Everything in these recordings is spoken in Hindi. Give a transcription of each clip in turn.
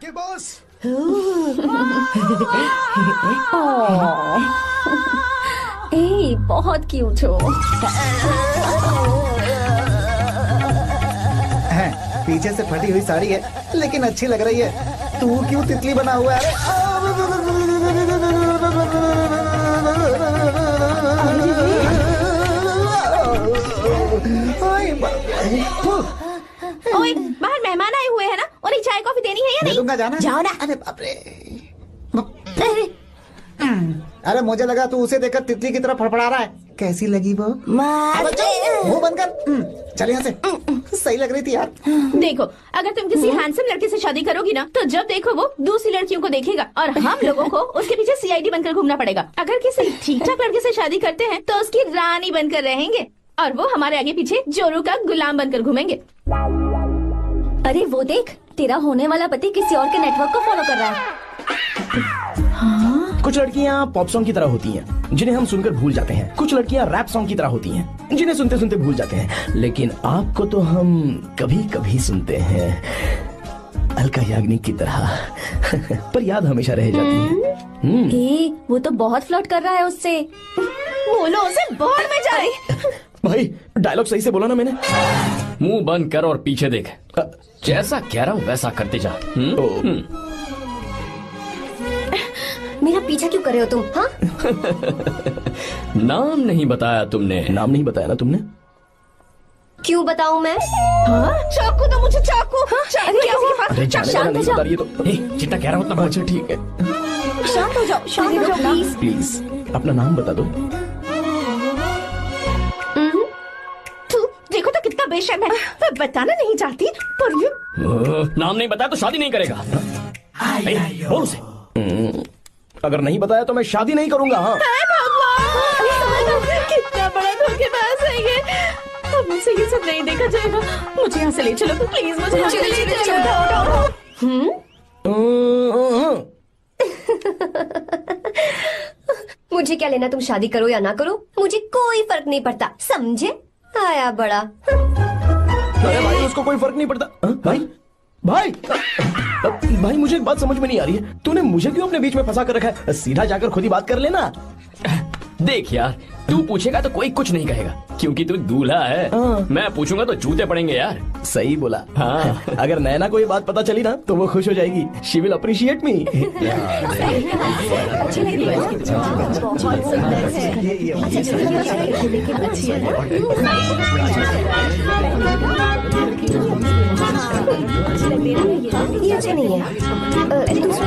Okay boss. ए, बहुत क्यूट हो। पीछे से फटी हुई साड़ी है लेकिन अच्छी लग रही है। तू क्यों तितली बना हुआ है? ओए, बाहर मेहमान आए हुए हैं ना, उन्हें चाय कॉफी देनी है या नहीं? दूंगा, जाना। जाओ ना। अरे बाप रे। अरे मुझे लगा तू उसे देखकर तितली की तरफ फड़फड़ा रहा है। कैसी लगी वो? मुंह बंद कर। चल यहाँ से। सही लग रही थी यार। देखो, अगर तुम किसी हैंडसम लड़के से शादी करोगी ना, तो जब देखो वो दूसरी लड़कियों को देखेगा और हम लोगों को उसके पीछे सीआईडी बनकर घूमना पड़ेगा। अगर किसी ठीक ठाक लड़के से शादी करते हैं तो उसकी रानी बनकर रहेंगे और वो हमारे आगे पीछे जोरू का गुलाम बनकर घूमेंगे। अरे वो देख, तेरा होने वाला पति किसी और के नेटवर्क को फॉलो कर रहा है। कुछ लड़कियाँ पॉप सॉन्ग की तरह होती हैं, जिन्हें हम सुनकर भूल जाते हैं। कुछ लड़कियाँ रैप सॉन्ग की तरह होती हैं, जिन्हें सुनते सुनते भूल जाते हैं। लेकिन आपको तो हम कभी कभी सुनते हैं, अलका याग्निक की तरह। पर याद हमेशा रह जाती है। ए, वो तो बहुत फ्लर्ट कर रहा है उससे। बोलो उसे बाहर में जाए। भाई डायलॉग सही से बोला ना मैंने? मुंह बंद कर और पीछे देख। जैसा कह रहा हूँ वैसा करते जा। मेरा पीछा क्यों कर रहे हो तुम? हाँ? नाम नहीं बताया तुमने। नाम नहीं बताया ना तुमने? क्यों बताऊं मैं? हाँ? चाकू तो मुझे चाकू। अरे क्या हुआ? अरे जाने शांत हो नहीं जाओ। बता रही है तो जितना कह रहा हूँ उतना। अच्छा ठीक है, शांत हो जाओ, शांत हो जाओ प्लीज। प्लीज अपना नाम बता दो। तू देखो तो कितना बेशर्म है। मैं बताना नहीं चाहती पर ये नाम नहीं बताया तो शादी नहीं करेगा। बोल उसे। अगर नहीं बताया तो मैं शादी नहीं करूंगा। हाँ कितना बड़ा धोखेबाज है ये। अब मुझसे ये सब नहीं देखा जाएगा। मुझे यहाँ से ले चलो प्लीज, मुझे यहाँ से ले चलो। मुझे क्या लेना तुम शादी करो या ना करो, मुझे कोई फर्क नहीं पड़ता, समझे? आया बड़ा। अरे भाई उसको कोई फर्क नहीं पड़ता। भाई भाई भाई मुझे एक बात समझ में नहीं आ रही है, तूने मुझे क्यों अपने बीच में फंसा कर रखा है? सीधा जाकर खुद ही बात कर लेना। देख यार, तू पूछेगा तो कोई कुछ नहीं कहेगा क्योंकि तू दूल्हा है। मैं पूछूंगा तो जूते पड़ेंगे यार। सही बोला। हाँ। अगर नैना को ये बात पता चली ना तो वो खुश हो जाएगी। शी विल अप्रिशिएट मी। ये अच्छे नहीं है। दूसरा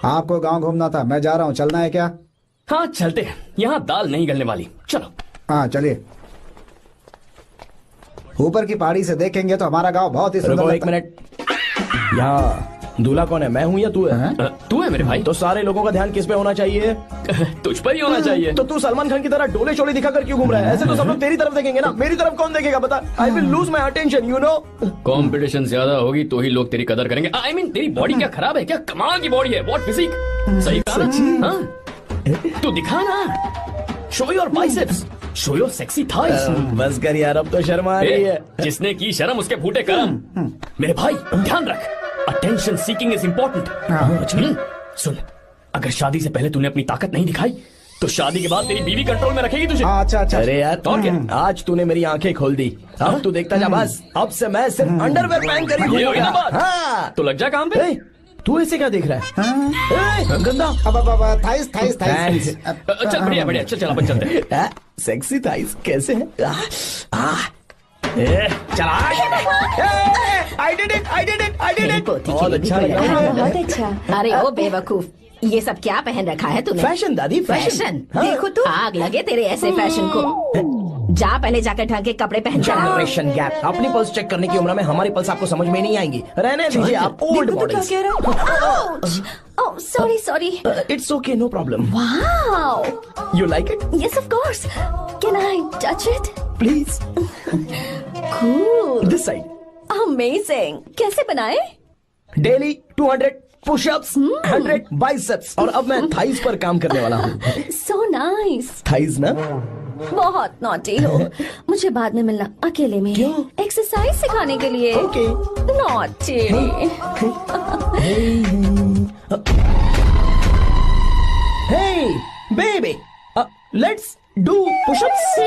आपको गांव घूमना था, मैं जा रहा हूँ, चलना है क्या? हाँ चलते हैं, यहाँ दाल नहीं गलने वाली। चलो। हाँ चलिए। ऊपर की पहाड़ी से देखेंगे तो हमारा गांव बहुत ही सुंदर रुको लगता एक मिनट। यहाँ दूल्हा कौन है, मैं हूँ या तू है? तू है मेरे भाई। तो सारे लोगों का ध्यान किस पे होना चाहिए? तुझ पर ही होना चाहिए। तो तू सलमान खान की तरह डोले शोले दिखाकर क्यों घूम रहा है? ऐसे तो सब लोग तेरी तरफ देखेंगे ना, मेरी तरफ कौन देखेगा बता? I will lose my attention, you know. Competition ज्यादा होगी तो ही लोग तेरी कदर करेंगे। आई मीन तेरी बॉडी क्या खराब है क्या? कमाल की बॉडी है, व्हाट फिजिक। सही कहा ना? हाँ? तू दिखा ना, show your biceps, show your sexy thighs. बस कर यार, अब तो शर्म आ रही है। जिसने की शर्म उसके फूटे करम। मेरे भाई ध्यान रख, अटेंशन सीकिंग इज इम्पोर्टेंट। सुन, अगर शादी से पहले तूने अपनी ताकत नहीं दिखाई तो शादी के बाद तेरी बीवी कंट्रोल में रखेगी तुझे। अच्छा अच्छा। अरे यार और क्या? आज तूने मेरी आंखें खोल दी, अब तू देखता जा बस। अब से मैं सिर्फ अंडरवेयर पहन कर ही ये हुई ना बात? हाँ। तो लग जा काम पे। तू ऐसे क्या देख रहा है? गंदा। अब थाइस थाइस थाइस। चल बढ़िया बढ़िया, चल अपन चलते हैं। सेक्सी थाइस कैसे है? चला। I did it. बहुत अच्छा लगा। बहुत अच्छा। अरे ओ बेवकूफ, ये सब क्या पहन रखा है तूने? फैशन दादी, फैशन। हाँ। देखो तू, आग लगे तेरे ऐसे फैशन को। जा पहले जाकर ढंग के कपड़े पहन के आ। Generation gap. अपनी पल्स चेक करने की उम्र में हमारी पल्स आपको समझ में नहीं आएंगी। रहने दीजिए आप old models. Oh sorry sorry. It's okay, no problem. Wow, you like it? Yes of course. Can I touch it? Please. Cool, this side. Amazing. कैसे बनाए? डेली 200 पुशअप्स, 100 बाइसेप्स, और अब मैं थाइस पर काम करने वाला हूँ। So nice. थाइस ना? बहुत नॉटी हो। मुझे बाद में मिलना अकेले में। क्यों? एक्सरसाइज सिखाने के लिए। Okay. Naughty. Hey baby, let's do pushups.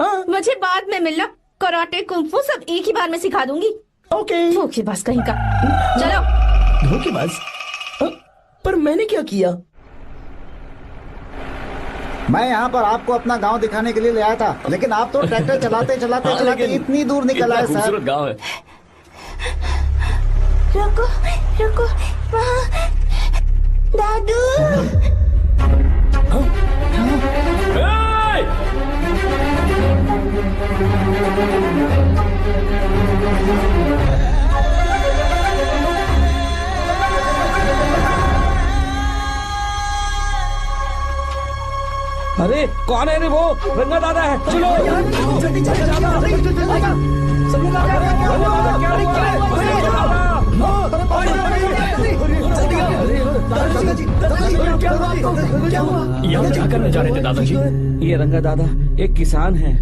हाँ, मुझे बाद में मिलना। कराटे कुंफू सब एक ही बार में सिखा दूंगी। ओके। धोखेबाज कहीं का। चलो। धोखेबाज? पर मैंने क्या किया? मैं यहाँ पर आपको अपना गांव दिखाने के लिए ले आया था, लेकिन आप तो ट्रैक्टर चलाते चलाते हाँ, चलाते लेकिन इतनी दूर निकल आए सर। खूबसूरत गांव है। रुको रुको, वहाँ दादू। Hey! अरे कौन है रे वो? रंगा दादा है। चलो जल्दी जल्दी यहाँ क्या करने जा रहे थे दादाजी? ये रंगा दादा एक किसान है।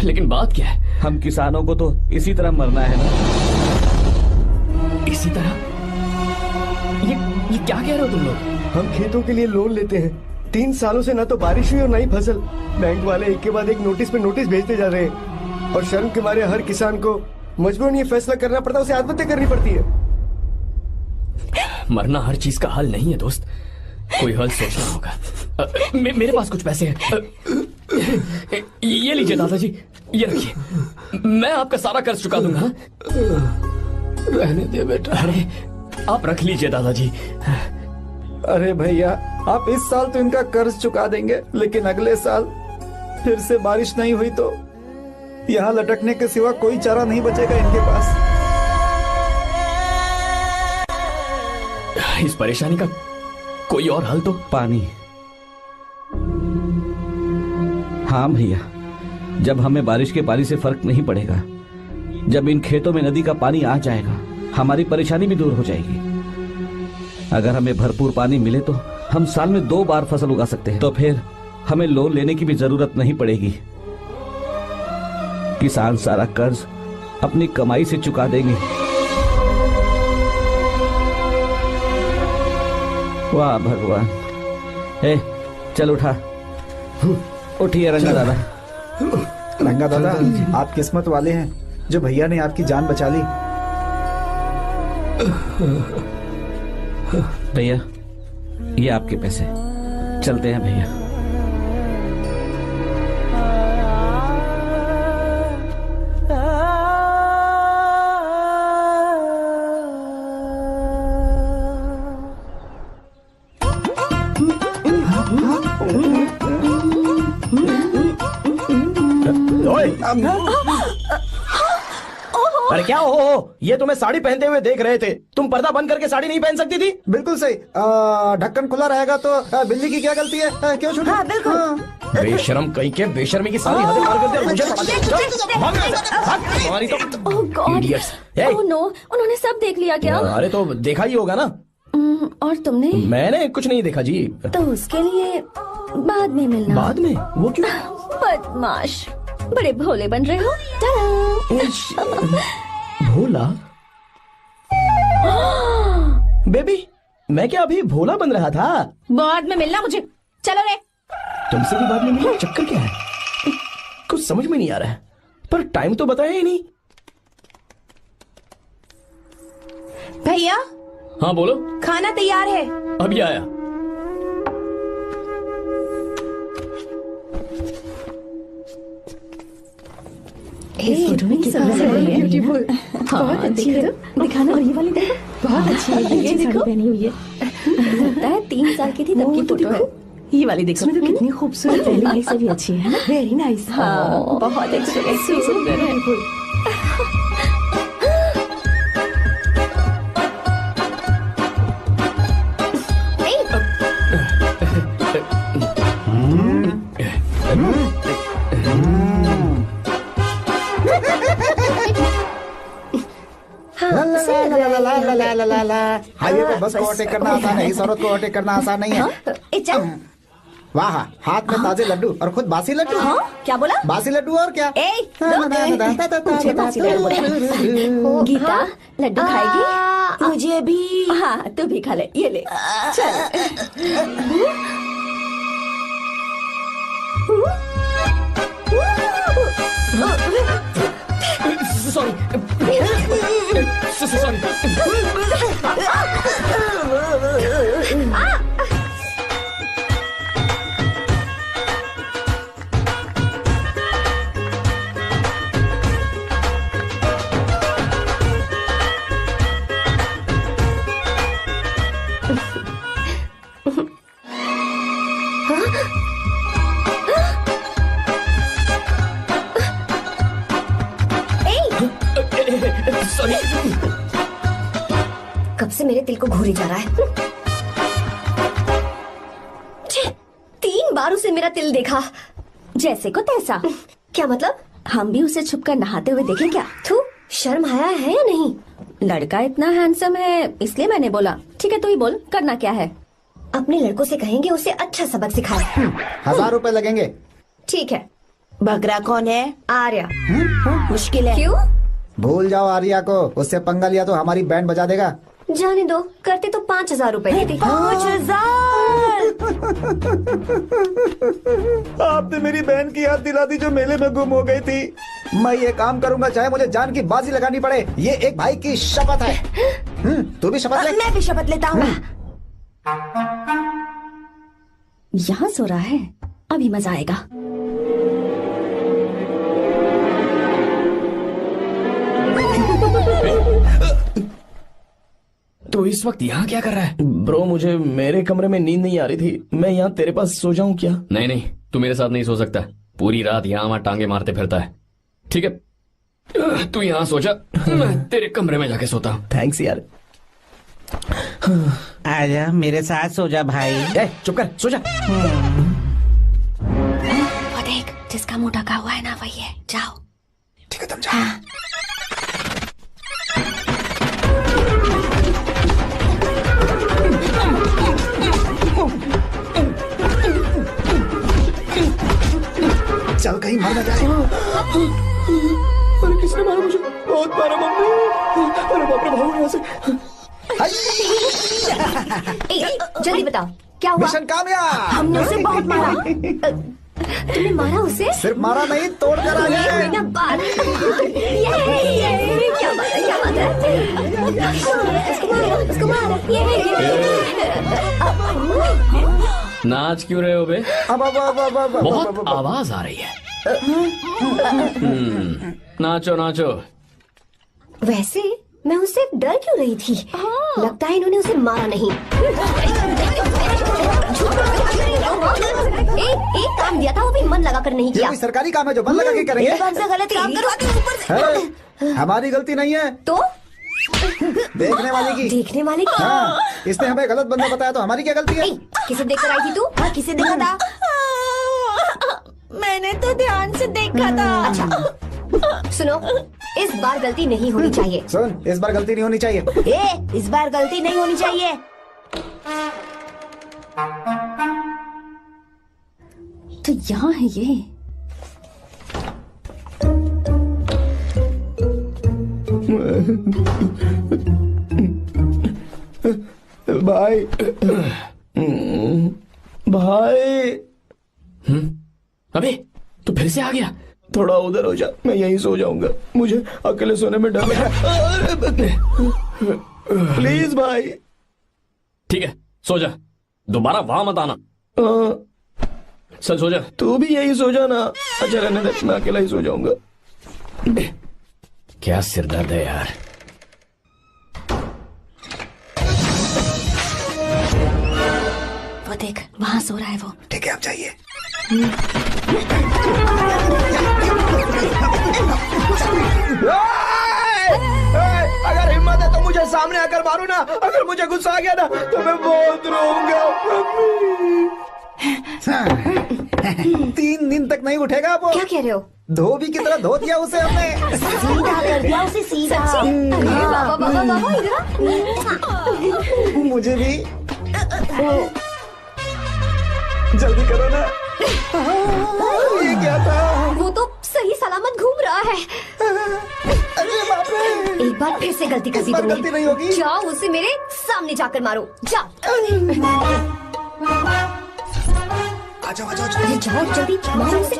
लेकिन बात क्या है? हम किसानों को तो इसी तरह मरना है ना। इसी तरह? ये क्या कह रहे हो तुम लोग? हम खेतों के लिए लोन लेते हैं। 3 सालों से ना तो बारिश हुई और ना ही फसल। बैंक वाले एक के बाद एक नोटिस पे नोटिस भेजते जा रहे हैं, और शर्म के मारे हर किसान को मजबूरन ये फैसला करना पड़ता है, उसे आत्महत्या करनी पड़ती है। मरना हर चीज का हल नहीं है दोस्त, कोई हल सोचना होगा। मेरे पास कुछ पैसे हैं। ये लीजिए दादाजी, ये रखिए, मैं आपका सारा कर्ज चुका दूंगा। रहने दे बेटा। अरे आप रख लीजिए दादाजी। अरे भैया, आप इस साल तो इनका कर्ज चुका देंगे, लेकिन अगले साल फिर से बारिश नहीं हुई तो यहाँ लटकने के सिवा कोई चारा नहीं बचेगा इनके पास। इस परेशानी का कोई और हल तो? पानी। हाँ भैया, जब हमें बारिश के पानी से फर्क नहीं पड़ेगा, जब इन खेतों में नदी का पानी आ जाएगा, हमारी परेशानी भी दूर हो जाएगी। अगर हमें भरपूर पानी मिले तो हम साल में 2 बार फसल उगा सकते हैं। तो फिर हमें लोन लेने की भी जरूरत नहीं पड़ेगी। किसान सारा कर्ज अपनी कमाई से चुका देंगे। वाह भगवान। ए, चल उठा। उठिए रंगा दादा। रंगा दादा, आप किस्मत वाले हैं जो भैया ने आपकी जान बचा ली। भैया, ये आपके पैसे। चलते हैं भैया। अरे क्या हो? ये तुम्हें साड़ी पहनते हुए देख रहे थे। तुम पर्दा बंद करके साड़ी नहीं पहन सकती थी? बिल्कुल सही। ढक्कन खुला रहेगा तो बिल्ली की क्या गलती है? क्यों छूटी? हाँ बिल्कुल। बेशरम कहीं के, बेशर्मी की सारी हदें पार कर दी और मुझे पता चला। भाग यहाँ से, भाग। तुम्हारी तो oh God. Idiots। Hey। Oh no, उन्होंने सब देख लिया क्या? अरे तो देखा ही होगा ना। और तुमने? मैंने कुछ नहीं देखा जी। तो उसके लिए बाद में मिलना। बाद में? वो क्यों? बदमाश, बड़े भोले बन रहे हो। टाटा। भोला? बेबी, मैं क्या अभी भोला बन रहा था? बाद में मिलना मुझे। चलो रे। तुमसे भी बाद में मिलना? चक्कर क्या है? कुछ समझ में नहीं आ रहा है। पर टाइम तो बताया ही नहीं। भैया, हाँ बोलो। खाना तैयार है। अभी आया। इस फोटो में कितना ब्यूटीफुल। बहुत अच्छी है। दिखाना। और ये वाली देखो, बहुत अच्छी है। ये देखो, पहनी हुई है। लगता है 3 साल की थी तब की फोटो है। ये वाली देखो तो कितनी खूबसूरत है। ये से भी अच्छी है ना। Very nice. हाँ बहुत अच्छी सुंदर है। हाईवे पे बस को ओवरटेक करना आसान है, इस औरत को ओवरटेक करना आसान नहीं है। वाह, हाथ में ताजे लड्डू और खुद बासी लड्डू। हाँ? क्या बोला? बासी लड्डू और क्या? मुझे बासी लड्डू बोला। गीता लड्डू खाएगी? मुझे भी। हाँ तू भी खा ले। ये ले सॉरी सॉरी। कब से मेरे दिल को घूरी जा रहा है। 3 बार उसे मेरा तिल देखा। जैसे को तैसा। क्या मतलब? हम भी उसे छुपकर नहाते हुए देखें क्या? तू शर्म आया है या नहीं? लड़का इतना हैंडसम है इसलिए मैंने बोला। ठीक है तू ही बोल, करना क्या है? अपने लड़कों से कहेंगे उसे अच्छा सबक सिखाए। 1000 रुपए लगेंगे। ठीक है। बगरा कौन है? आर्या। मुश्किल है। क्यों? भूल जाओ आर्या को, उससे पंगा लिया तो हमारी बैंड बजा देगा। जाने दो, करते तो 5000 रुपए देती। 5000। आपने मेरी बहन की याद दिला दी जो मेले में गुम हो गई थी। मैं ये काम करूंगा चाहे मुझे जान की बाजी लगानी पड़े। ये एक भाई की शपथ है। तू भी शपथ ले। मैं भी शपथ लेता हूँ। यहाँ सो रहा है, अभी मजा आएगा। तो इस वक्त यहाँ क्या कर रहा है? ब्रो मुझे मेरे कमरे में नींद नहीं आ रही थी। मैं यहाँ तेरे पास सो जाऊं क्या? नहीं नहीं, तू मेरे साथ नहीं सो सकता। पूरी रात यहाँ वहाँ टांगे मारते फिरता है। ठीक है तू यहाँ सो जा, मैं तेरे कमरे में जाके सोता हूँ। थैंक्स यार। आजा मेरे साथ सो जा भाई। चुप कर, सो जा। वो देख, जिसका मुंह ढका हुआ है ना वही है। जाओ। ठीक है तुम जाओ। चल कहीं मर न जाए। अरे किसने मारा मुझे? बहुत मारा मम्मी। अरे बाप रे, भागो यहाँ से। जल्दी बताओ क्या हुआ? मिशन कामयाब। हमने उसे बहुत मारा। तुमने मारा उसे? सिर्फ मारा नहीं, तोड़ कर आ गए। ये बात। ये क्या बात है? क्या बात है? उसको मारो। नाच क्यों रहे हो बे? बहुत आवाज आ रही है। नाचो नाचो। वैसे मैं उससे डर क्यों रही थी? लगता है इन्होंने उसे मारा नहीं। एक काम दिया था वो भी मन लगा कर नहीं ये किया। कोई सरकारी काम है जो मन लगा के करेंगे? एक बार से गलत काम करवाते हो ऊपर से। हमारी गलती नहीं है, तो देखने वाले की। देखने वाले की। हाँ, इसने हमें गलत बंदा बताया तो हमारी क्या गलती है? किसे देखकर आई थी तू? हाँ, किसे देखा था? मैंने तो ध्यान से देखा था। अच्छा सुनो, इस बार गलती नहीं होनी चाहिए। सुन, इस बार गलती नहीं होनी चाहिए। इस बार गलती नहीं होनी चाहिए। तो यहाँ है ये। भाई भाई। अबे तू फिर से आ गया? थोड़ा उधर हो जा, मैं यहीं सो जाऊंगा। मुझे अकेले सोने में डर लग रहा है। प्लीज भाई। ठीक है सो जा, दोबारा वहां मत आना। चल सो जा। तू भी यही सो जा ना। अच्छा रहने दे, मैं अकेला ही सो जाऊंगा। क्या सिरदर्द है यार। मत देख, वहाँ सो रहा है वो। ठीक है, आप जाइए। अगर हिम्मत है तो मुझे सामने आकर मारो ना। अगर मुझे गुस्सा आ गया ना तो मैं बहुत रोऊंगा। 3 दिन तक नहीं उठेगा वो। क्या कह रहे हो? धोबी की तरह धो दिया उसे हमने। सीधा कर दिया उसे, सीधा। अरे बाबा बाबा बाबा, इधर मुझे भी जल्दी करो ना। ये क्या था? वो तो सही सलामत घूम रहा है। अरे बाप रे, एक बार फिर से गलती कर दी इस बार गलती नहीं होगी। जाओ उसे मेरे सामने जाकर मारो, जाओ। आ जाओ, आ जाओ, अरे जाओ जल्दी मारो उसे।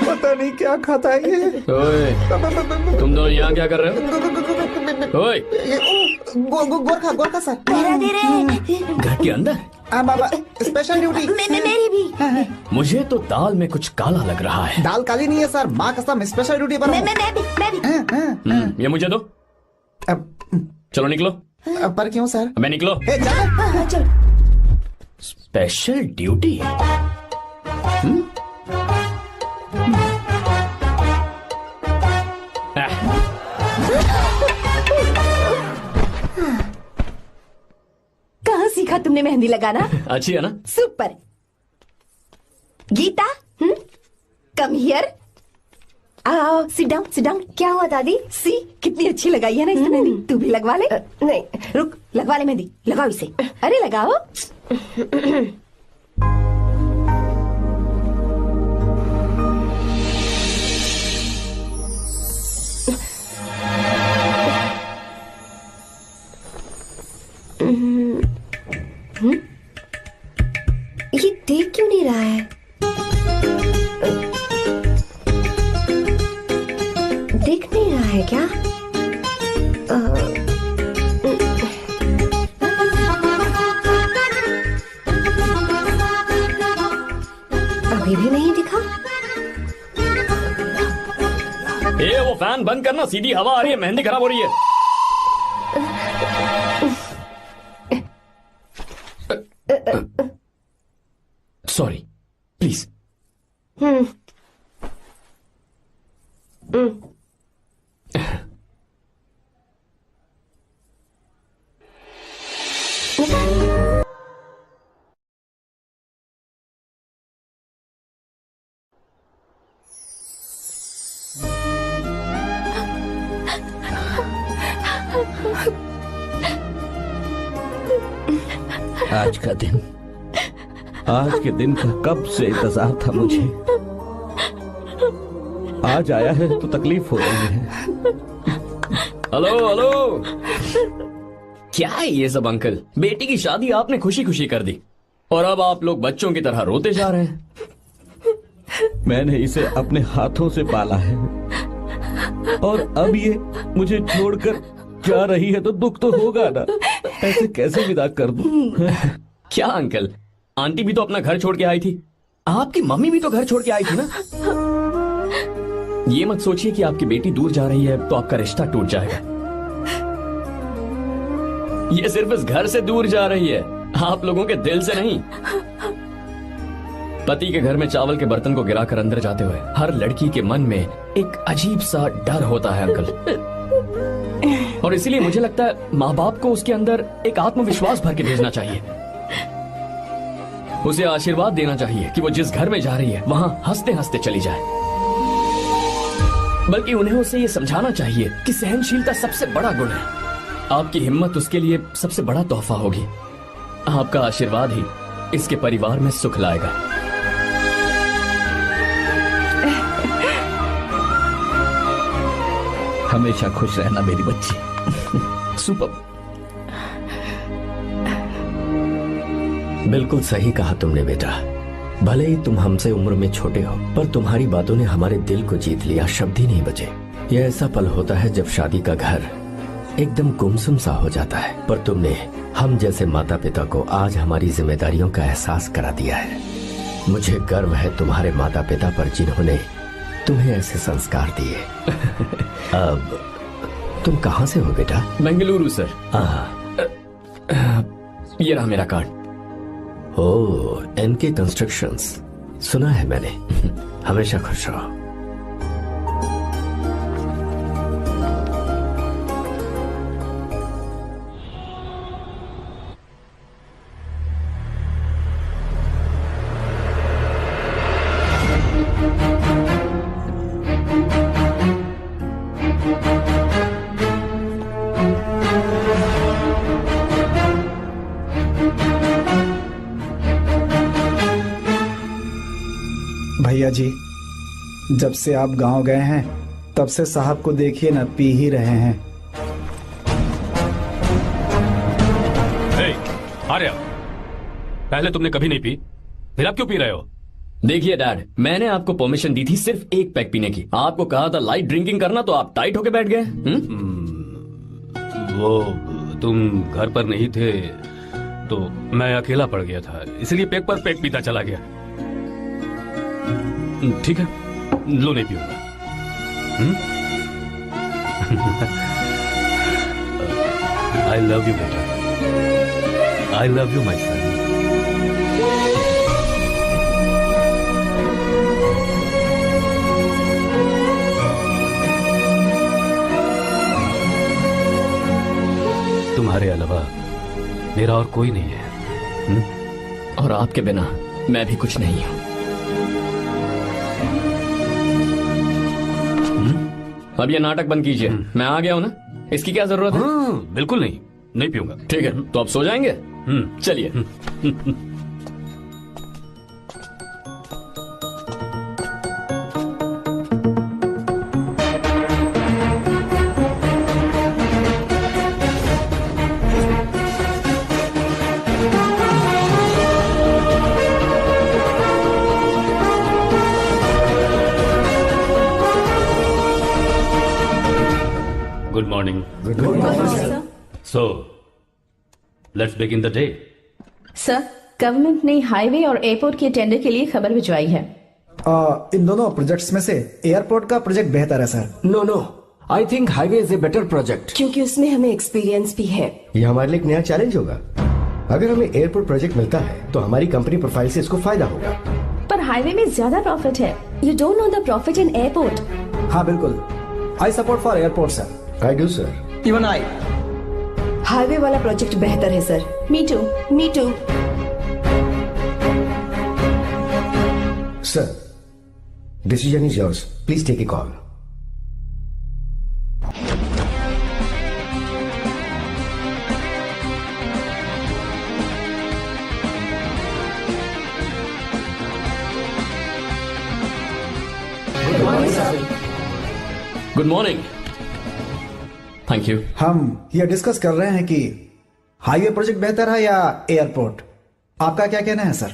पता नहीं क्या खाता है ये। ओए, तुम दोनों यहाँ क्या कर रहे हो? ओए, गोरखा गोरखा सर। घर के अंदर? हाँ बाबा, स्पेशल ड्यूटी। मेरी भी। मुझे तो दाल में कुछ काला लग रहा है। दाल काली नहीं है सर, माँ कसम स्पेशल ड्यूटी पर हूँ। मैं भी। ये मुझे दो। चलो निकलो। पर क्यों सर? मैं निकलो। चल। Special duty? कहाँ सीखा तुमने मेहंदी लगाना? अच्छी है ना? सुपर। Geeta, come here. आओ, सिट डाउन, सिट डाउन। क्या हुआ दादी? सी, कितनी अच्छी लगाई है ना इसने मेहंदी। तू भी लगवा ले। नहीं, रुक, लगवा ले मेहंदी, लगाओ इसे। अरे लगाओ। ये देख क्यों नहीं रहा है? देख नहीं रहा है क्या? अभी भी नहीं दिखा। वो फैन बंद करना, सीधी हवा आ रही है, मेहंदी खराब हो रही है। Sorry, please. आज के दिन का कब से इंतजार था मुझे। आज आया है तो तकलीफ हो रही है। हेलो हेलो, क्या है ये सब अंकल? बेटी की शादी आपने खुशी खुशी कर दी और अब आप लोग बच्चों की तरह रोते जा रहे हैं। मैंने इसे अपने हाथों से पाला है और अब ये मुझे छोड़कर जा रही है तो दुख तो होगा ना। ऐसे कैसे विदा कर दूं? क्या अंकल, आंटी भी तो अपना घर छोड़ के आई थी, आपकी मम्मी भी तो घर छोड़ के आई थी ना। ये मत सोचिए कि आपकी बेटी दूर जा रही है तो आपका रिश्ता टूट जाएगा। ये सिर्फ इस घर से दूर जा रही है, आप लोगों के दिल से नहीं। पति के घर में चावल के बर्तन को गिराकर अंदर जाते हुए हर लड़की के मन में एक अजीब सा डर होता है अंकल, और इसीलिए मुझे लगता है माँ बाप को उसके अंदर एक आत्मविश्वास भर के भेजना चाहिए। उसे आशीर्वाद देना चाहिए कि वो जिस घर में जा रही है वहां हंसते हंसते चली जाए। बल्कि उन्हें उसे ये समझाना चाहिए कि सहनशीलता सबसे बड़ा गुण है। आपकी हिम्मत उसके लिए सबसे बड़ा तोहफा होगी। आपका आशीर्वाद ही इसके परिवार में सुख लाएगा। हमेशा खुश रहना मेरी बच्ची। सुपर। बिल्कुल सही कहा तुमने बेटा। भले ही तुम हमसे उम्र में छोटे हो, पर तुम्हारी बातों ने हमारे दिल को जीत लिया, शब्द ही नहीं बचे। यह ऐसा पल होता है जब शादी का घर एकदम गुमसुम सा हो जाता है, पर तुमने हम जैसे माता पिता को आज हमारी जिम्मेदारियों का एहसास करा दिया है। मुझे गर्व है तुम्हारे माता पिता पर जिन्होंने तुम्हें ऐसे संस्कार दिए। अब तुम कहाँ से हो बेटा? बेंगलुरु सर। ये रहा मेरा कार्ड। ओह, एनके कंस्ट्रक्शंस, सुना है मैंने। हमेशा खुश रहो। भैया जी, जब से आप गांव गए हैं तब से साहब को देखिए ना, पी ही रहे हैं। आर्या, पहले तुमने कभी नहीं पी, फिर आप क्यों पी रहे हो? देखिए डैड, मैंने आपको परमिशन दी थी सिर्फ एक पैक पीने की। आपको कहा था लाइट ड्रिंकिंग करना, तो आप टाइट होके बैठ गए। वो तुम घर पर नहीं थे तो मैं अकेला पड़ गया था, इसलिए पैक पर पैक पीता चला गया। ठीक है, लो नहीं पीऊंगा। आई लव यू बेटा, आई लव यू माई सन। तुम्हारे अलावा मेरा और कोई नहीं है। और आपके बिना मैं भी कुछ नहीं हूं। अब ये नाटक बंद कीजिए, मैं आ गया हूं ना, इसकी क्या जरूरत है? बिल्कुल नहीं, नहीं पीऊंगा। ठीक है, तो आप सो जाएंगे? चलिए। Good morning. Good morning, sir. So, let's begin the day. Sir, government ने हाईवे और एयरपोर्ट के टेंडर के लिए खबर भिजवाई है। इन दोनों प्रोजेक्ट्स में से एयरपोर्ट का प्रोजेक्ट बेहतर है sir. No, I think highway is a better project, क्योंकि उसमें हमें एक्सपीरियंस भी है। ये हमारे लिए एक नया चैलेंज होगा। अगर हमें एयरपोर्ट प्रोजेक्ट मिलता है तो हमारी कंपनी प्रोफाइल से इसको फायदा होगा। पर हाईवे में ज्यादा प्रॉफिट है। You don't know the profit in airport. हाँ बिल्कुल, I support for airport sir. I do sir. Even I. Highway वाला प्रोजेक्ट बेहतर है sir. Me too. Me too. Sir, decision is yours, please take a call. Good morning. Thank you. हम ये डिस्कस कर रहे हैं कि हाईवे प्रोजेक्ट बेहतर है या एयरपोर्ट। आपका क्या कहना है sir?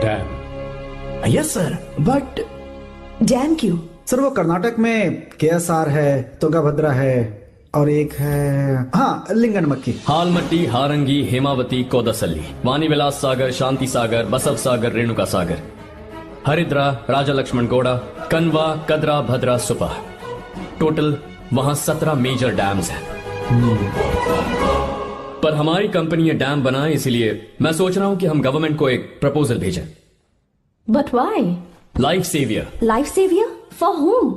Dam. Yes sir, but dam क्यों? सर वो कर्नाटक में केएसआर है, तुंगाभद्रा है और एक है हाँ लिंगन मक्की। हालमट्टी, हारंगी, हेमावती, कोदसल्ली, वानी विलास सागर, शांति सागर, बसव सागर, रेणुका सागर, हरिद्रा, राजा लक्ष्मण गौड़ा, कनवा, कदरा, भद्रा, सुपा। टोटल वहां 17 मेजर डैम्स हैं। पर हमारी कंपनी ये डैम बनाए, इसलिए मैं सोच रहा हूं कि हम गवर्नमेंट को एक प्रपोजल भेजें। But why? Life saviour. Life saviour for home?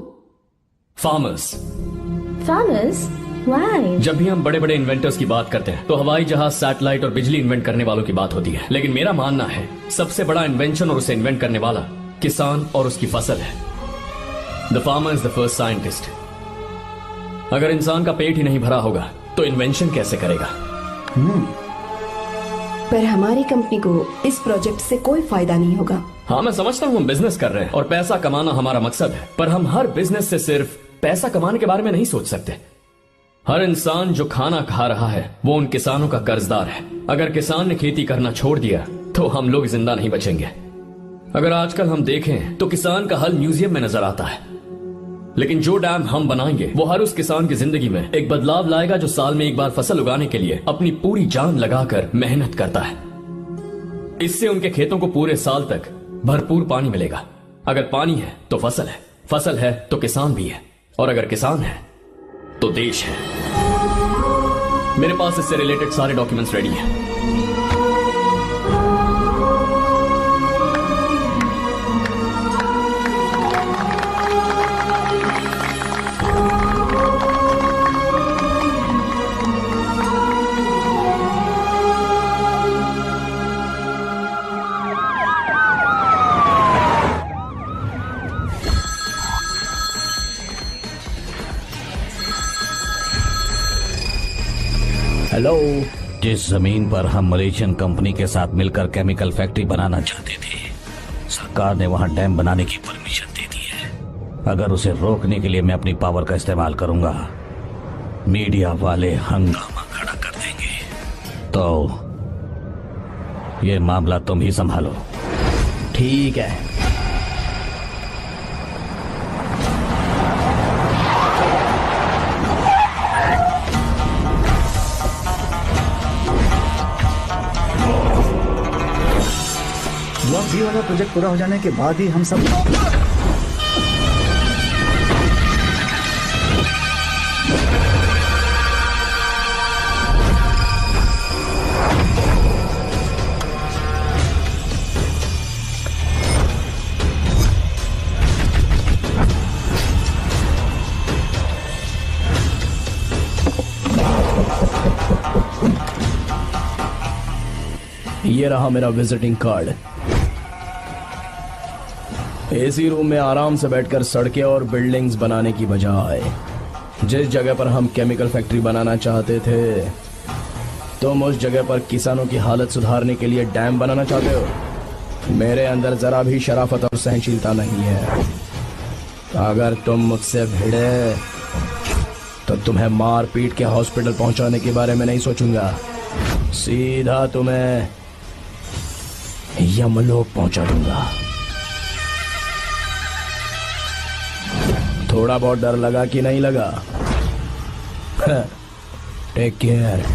Farmers. Farmers? Why? जब भी हम बड़े बड़े इन्वेंटर्स की बात करते हैं तो हवाई जहाज, सैटेलाइट और बिजली इन्वेंट करने वालों की बात होती है, लेकिन मेरा मानना है सबसे बड़ा इन्वेंशन और उसे इन्वेंट करने वाला किसान और उसकी फसल है। The farmer is the first scientist. अगर इंसान का पेट ही नहीं भरा होगा तो इन्वेंशन कैसे करेगा? पर हमारी कंपनी को इस प्रोजेक्ट से कोई फायदा नहीं होगा। हाँ मैं समझता हूँ हम बिजनेस कर रहे हैं और पैसा कमाना हमारा मकसद है, पर हम हर बिजनेस से सिर्फ पैसा कमाने के बारे में नहीं सोच सकते। हर इंसान जो खाना खा रहा है वो उन किसानों का कर्जदार है। अगर किसान ने खेती करना छोड़ दिया तो हम लोग जिंदा नहीं बचेंगे। अगर आजकल हम देखें तो किसान का हल म्यूजियम में नजर आता है, लेकिन जो डैम हम बनाएंगे वो हर उस किसान की जिंदगी में एक बदलाव लाएगा जो साल में एक बार फसल उगाने के लिए अपनी पूरी जान लगाकर मेहनत करता है। इससे उनके खेतों को पूरे साल तक भरपूर पानी मिलेगा। अगर पानी है तो फसल है तो किसान भी है, और अगर किसान है तो देश है। मेरे पास इससे रिलेटेड सारे डॉक्यूमेंट्स रेडी हैं। हेलो। जिस जमीन पर हम मलेशियन कंपनी के साथ मिलकर केमिकल फैक्ट्री बनाना चाहते थे, सरकार ने वहां डैम बनाने की परमिशन दे दी है। अगर उसे रोकने के लिए मैं अपनी पावर का इस्तेमाल करूंगा, मीडिया वाले हंगामा खड़ा कर देंगे। तो ये मामला तुम ही संभालो। ठीक है। ब्लॉक बी वाला प्रोजेक्ट पूरा हो जाने के बाद ही हम सब ये रहा मेरा विजिटिंग कार्ड। एसी रूम में आराम से बैठकर सड़कें और बिल्डिंग्स बनाने की बजाय जिस जगह पर हम केमिकल फैक्ट्री बनाना चाहते थे, तुम उस जगह पर किसानों की हालत सुधारने के लिए डैम बनाना चाहते हो। मेरे अंदर जरा भी शराफत और सहनशीलता नहीं है। अगर तुम मुझसे भिड़े तो तुम्हें मार पीट के हॉस्पिटल पहुंचाने के बारे में नहीं सोचूंगा, सीधा तुम्हें यमलोक पहुंचा दूंगा। थोड़ा बहुत डर लगा कि नहीं लगा? Take care.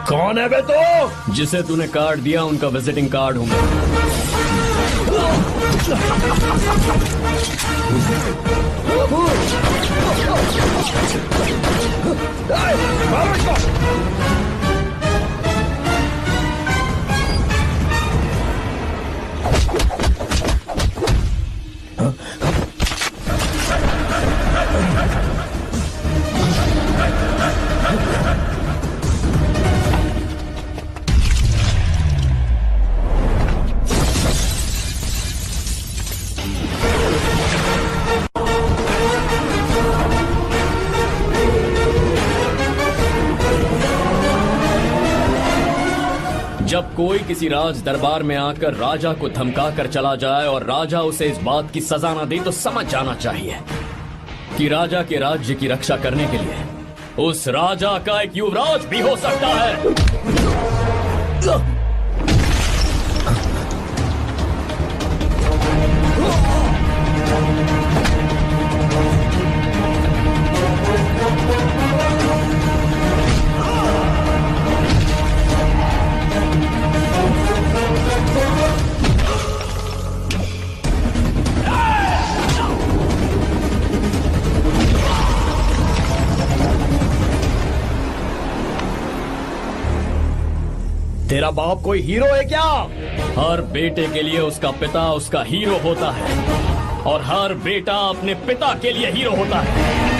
कौन है बे तो? जिसे तूने कार्ड दिया उनका विजिटिंग कार्ड हूं मैं। जब कोई किसी राज दरबार में आकर राजा को धमका कर चला जाए और राजा उसे इस बात की सजा न दे, तो समझ जाना चाहिए कि राजा के राज्य की रक्षा करने के लिए उस राजा का एक युवराज भी हो सकता है। तेरा बाप कोई हीरो है क्या? हर बेटे के लिए उसका पिता उसका हीरो होता है और हर बेटा अपने पिता के लिए हीरो होता है।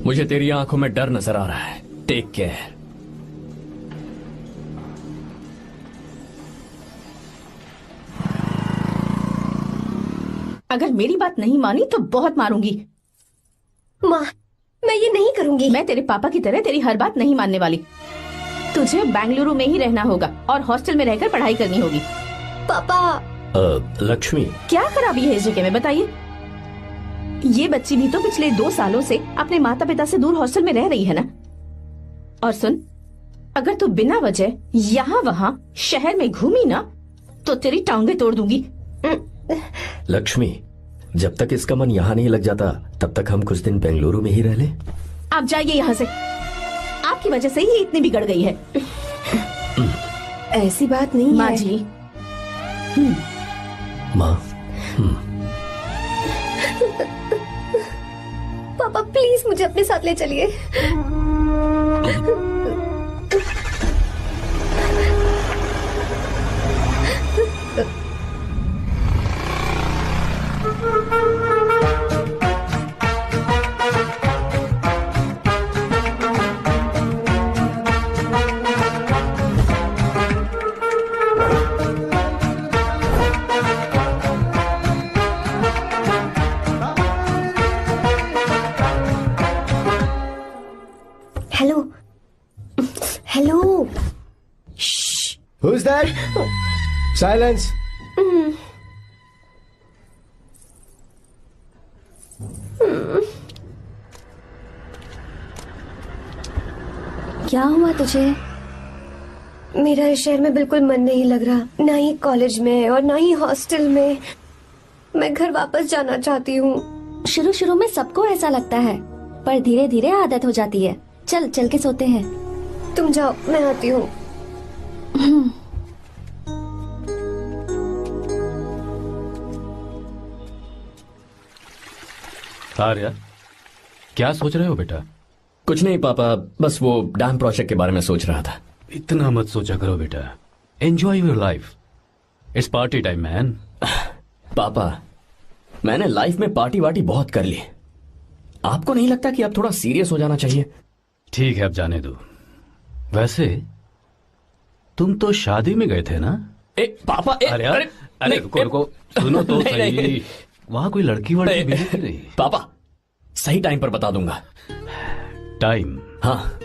मुझे तेरी आंखों में डर नजर आ रहा है। Take care. अगर मेरी बात नहीं मानी तो बहुत मारूंगी। माँ, मैं ये नहीं करूंगी। मैं तेरे पापा की तरह तेरी हर बात नहीं मानने वाली। तुझे बेंगलुरु में ही रहना होगा और हॉस्टल में रहकर पढ़ाई करनी होगी। पापा। लक्ष्मी, क्या खराबी है इस जगह में बताइए? ये बच्ची भी तो पिछले 2 सालों से अपने माता पिता से दूर हॉस्टल में रह रही है ना। और सुन, अगर तू बिना वजह यहाँ वहाँ शहर में घूमी ना तो तेरी टांगे तोड़ दूंगी। लक्ष्मी, जब तक इसका मन यहाँ नहीं लग जाता तब तक हम कुछ दिन बेंगलुरु में ही रह लें। आप जाइए यहाँ से। आपकी वजह से ही इतनी बिगड़ गई है। ऐसी बात नहीं माँ है। जी। माँ, पापा प्लीज मुझे अपने साथ ले चलिए। Hello hello. Who's that? Silence. क्या हुआ तुझे? मेरा इस शहर में बिल्कुल मन नहीं लग रहा, ना ही कॉलेज में और ना ही हॉस्टल में। मैं घर वापस जाना चाहती हूँ। शुरू शुरू में सबको ऐसा लगता है, पर धीरे धीरे आदत हो जाती है। चल चल के सोते हैं। तुम जाओ, मैं आती हूँ। आर्या, क्या सोच रहे हो बेटा? कुछ नहीं पापा, बस वो डैम प्रोजेक्ट के बारे में सोच रहा था। इतना मत सोचा करो बेटा। Enjoy your life. It's party time man. पापा, मैंने लाइफ में पार्टी वार्टी बहुत कर ली। आपको नहीं लगता कि अब थोड़ा सीरियस हो जाना चाहिए? ठीक है, अब जाने दो। वैसे तुम तो शादी में गए थे ना? पापा, अरे रुको रुको, सुनो तो सही। वहां कोई लड़की वड़की मिली थी नहीं? पापा, सही टाइम पर बता दूंगा। टाइम? हाँ।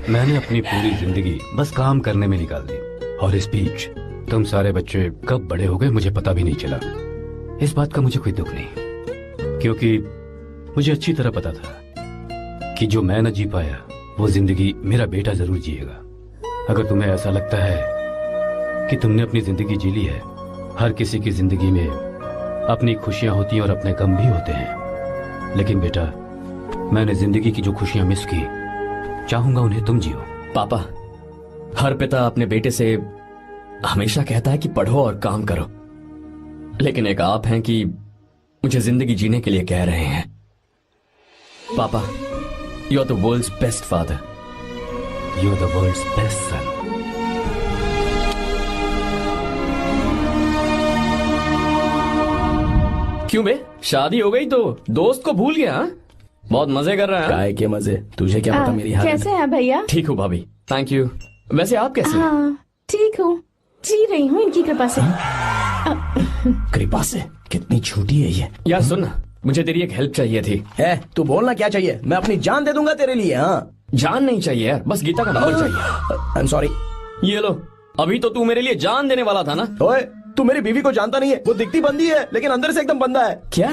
मैंने अपनी पूरी जिंदगी बस काम करने में निकाल दी, और इस बीच तुम सारे बच्चे कब बड़े हो गए मुझे पता भी नहीं चला। इस बात का मुझे कोई दुख नहीं, क्योंकि मुझे अच्छी तरह पता था कि जो मैं न जी पाया वो जिंदगी मेरा बेटा जरूर जिएगा। अगर तुम्हें ऐसा लगता है कि तुमने अपनी जिंदगी जी ली है, हर किसी की जिंदगी में अपनी खुशियां होती हैं और अपने गम भी होते हैं, लेकिन बेटा मैंने जिंदगी की जो खुशियां मिस की, चाहूंगा उन्हें तुम जियो। पापा, हर पिता अपने बेटे से हमेशा कहता है कि पढ़ो और काम करो, लेकिन एक आप हैं कि मुझे जिंदगी जीने के लिए कह रहे हैं। पापा, you are the world's best father. You are the world's best son. क्यों बे, शादी हो गई तो दोस्त को भूल गया? बहुत मजे कर रहा है। काय के मजे, तुझे क्या पता मेरी हालत। कैसे हैं भैया? ठीक हूँ भाभी, थैंक यू। वैसे आप कैसे हैं? हाँ ठीक हूँ, जी रही हूँ इनकी कृपा से। कृपा से? कितनी झूठी है ये। यार सुन ना, मुझे तेरी एक हेल्प चाहिए थी। है, तू बोलना क्या चाहिए? मैं अपनी जान दे दूंगा तेरे लिए। हाँ, जान नहीं चाहिए यार, बस गीता का नंबर चाहिए। I am sorry. ये लो, अभी तो तू मेरे लिए जान देने वाला था ना। ओए, तू मेरी बीवी को जानता नहीं है। वो दिखती बंदी है लेकिन अंदर से एकदम बंदा है। क्या?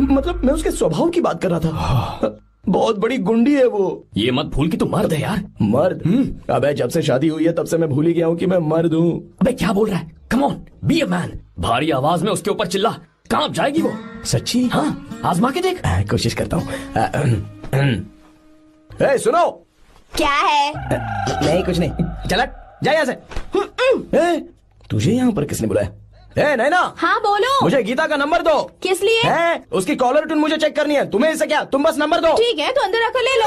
मतलब मैं उसके स्वभाव की बात कर रहा था। बहुत बड़ी गुंडी है वो। ये मत भूल कि तू मर्द है यार। मर्द? अबे जब से शादी हुई है तब से मैं भूल ही गया हूँ कि मैं मर्द हूँ। अबे क्या बोल रहा है? Come on, be a man. भारी आवाज में उसके ऊपर चिल्ला, कांप जाएगी वो। सच्ची? हाँ, आजमा के देख। कोशिश करता हूँ। सुनो। क्या है? नहीं कुछ नहीं, चल जा यहाँ से। तुझे यहाँ पर किसने बुलाया? नैना। हाँ बोलो। मुझे गीता का नंबर दो। किस लिए? उसकी कॉलर ट्यून मुझे चेक करनी है। तुम्हें इससे क्या, तुम बस नंबर दो। ठीक है तो अंदर आकर ले लो।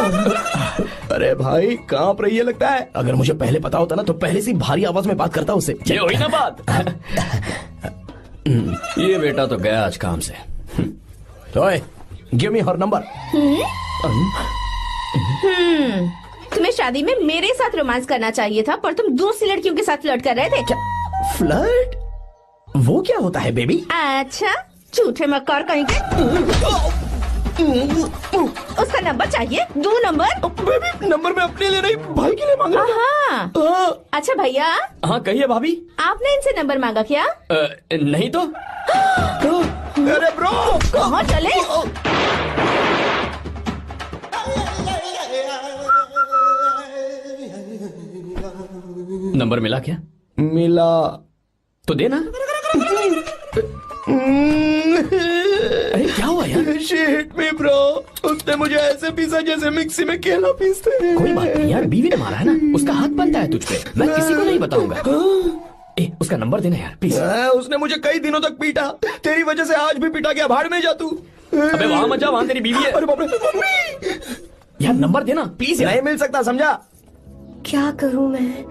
अरे भाई कांप रही है लगता है। अगर मुझे पहले पता होता ना तो पहले से भारी आवाज में बात करता उससे। ये हुई ना बात। ये बेटा तो गया आज काम से। ओए, गिव मी हर नंबर। तुम्हें शादी में मेरे साथ रोमांस करना चाहिए था, पर तुम दूसरी लड़कियों के साथ फ्लर्ट कर रहे थे। क्या फ्लर्ट? वो क्या होता है बेबी? अच्छा, झूठे मक्कार कहीं के। उसका नंबर चाहिए? दो नंबर। बेबी नंबर मैं अपने लिए नहीं भाई के लिए मांग रहा था। अच्छा भैया। हाँ कहिए भाभी। आपने इनसे नंबर मांगा क्या? नहीं तो। अरे ब्रो कहाँ चले? नंबर मिला क्या? मिला तो देना। अरे क्या हुआ यार? शिट मी ब्रो, उसने मुझे ऐसे पीसा जैसे मिक्सी में केला पीसते हैं। कोई बात नहीं यार, बीवी ने मारा है ना, उसका हाथ बनता है तुझ पे। मैं किसी को नहीं बताऊंगा। उसका नंबर देना यार प्लीज। उसने मुझे कई दिनों तक पीटा, तेरी वजह से आज भी पीटा गया। भाड़ में जा तू। अबे वहां मत जा, वहां तेरी बीवी है। अरे बाप रे। यार नंबर देना प्लीज। नहीं मिल सकता, समझा? क्या करूं मैं?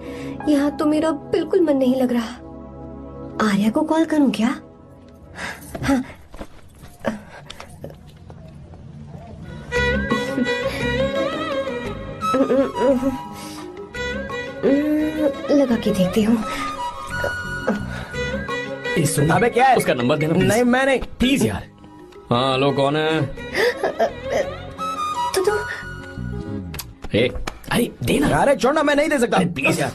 यहाँ तो मेरा बिल्कुल मन नहीं लग रहा। आर्या को कॉल करूं क्या? हाँ। लगा के देखती हूँ। अबे क्या है? उसका नंबर देना। नहीं मैं नहीं। प्लीज यार। हाँ लो, कौन है? तो अरे देना। अरे छोड़ना, मैं नहीं दे सकता। प्लीज यार।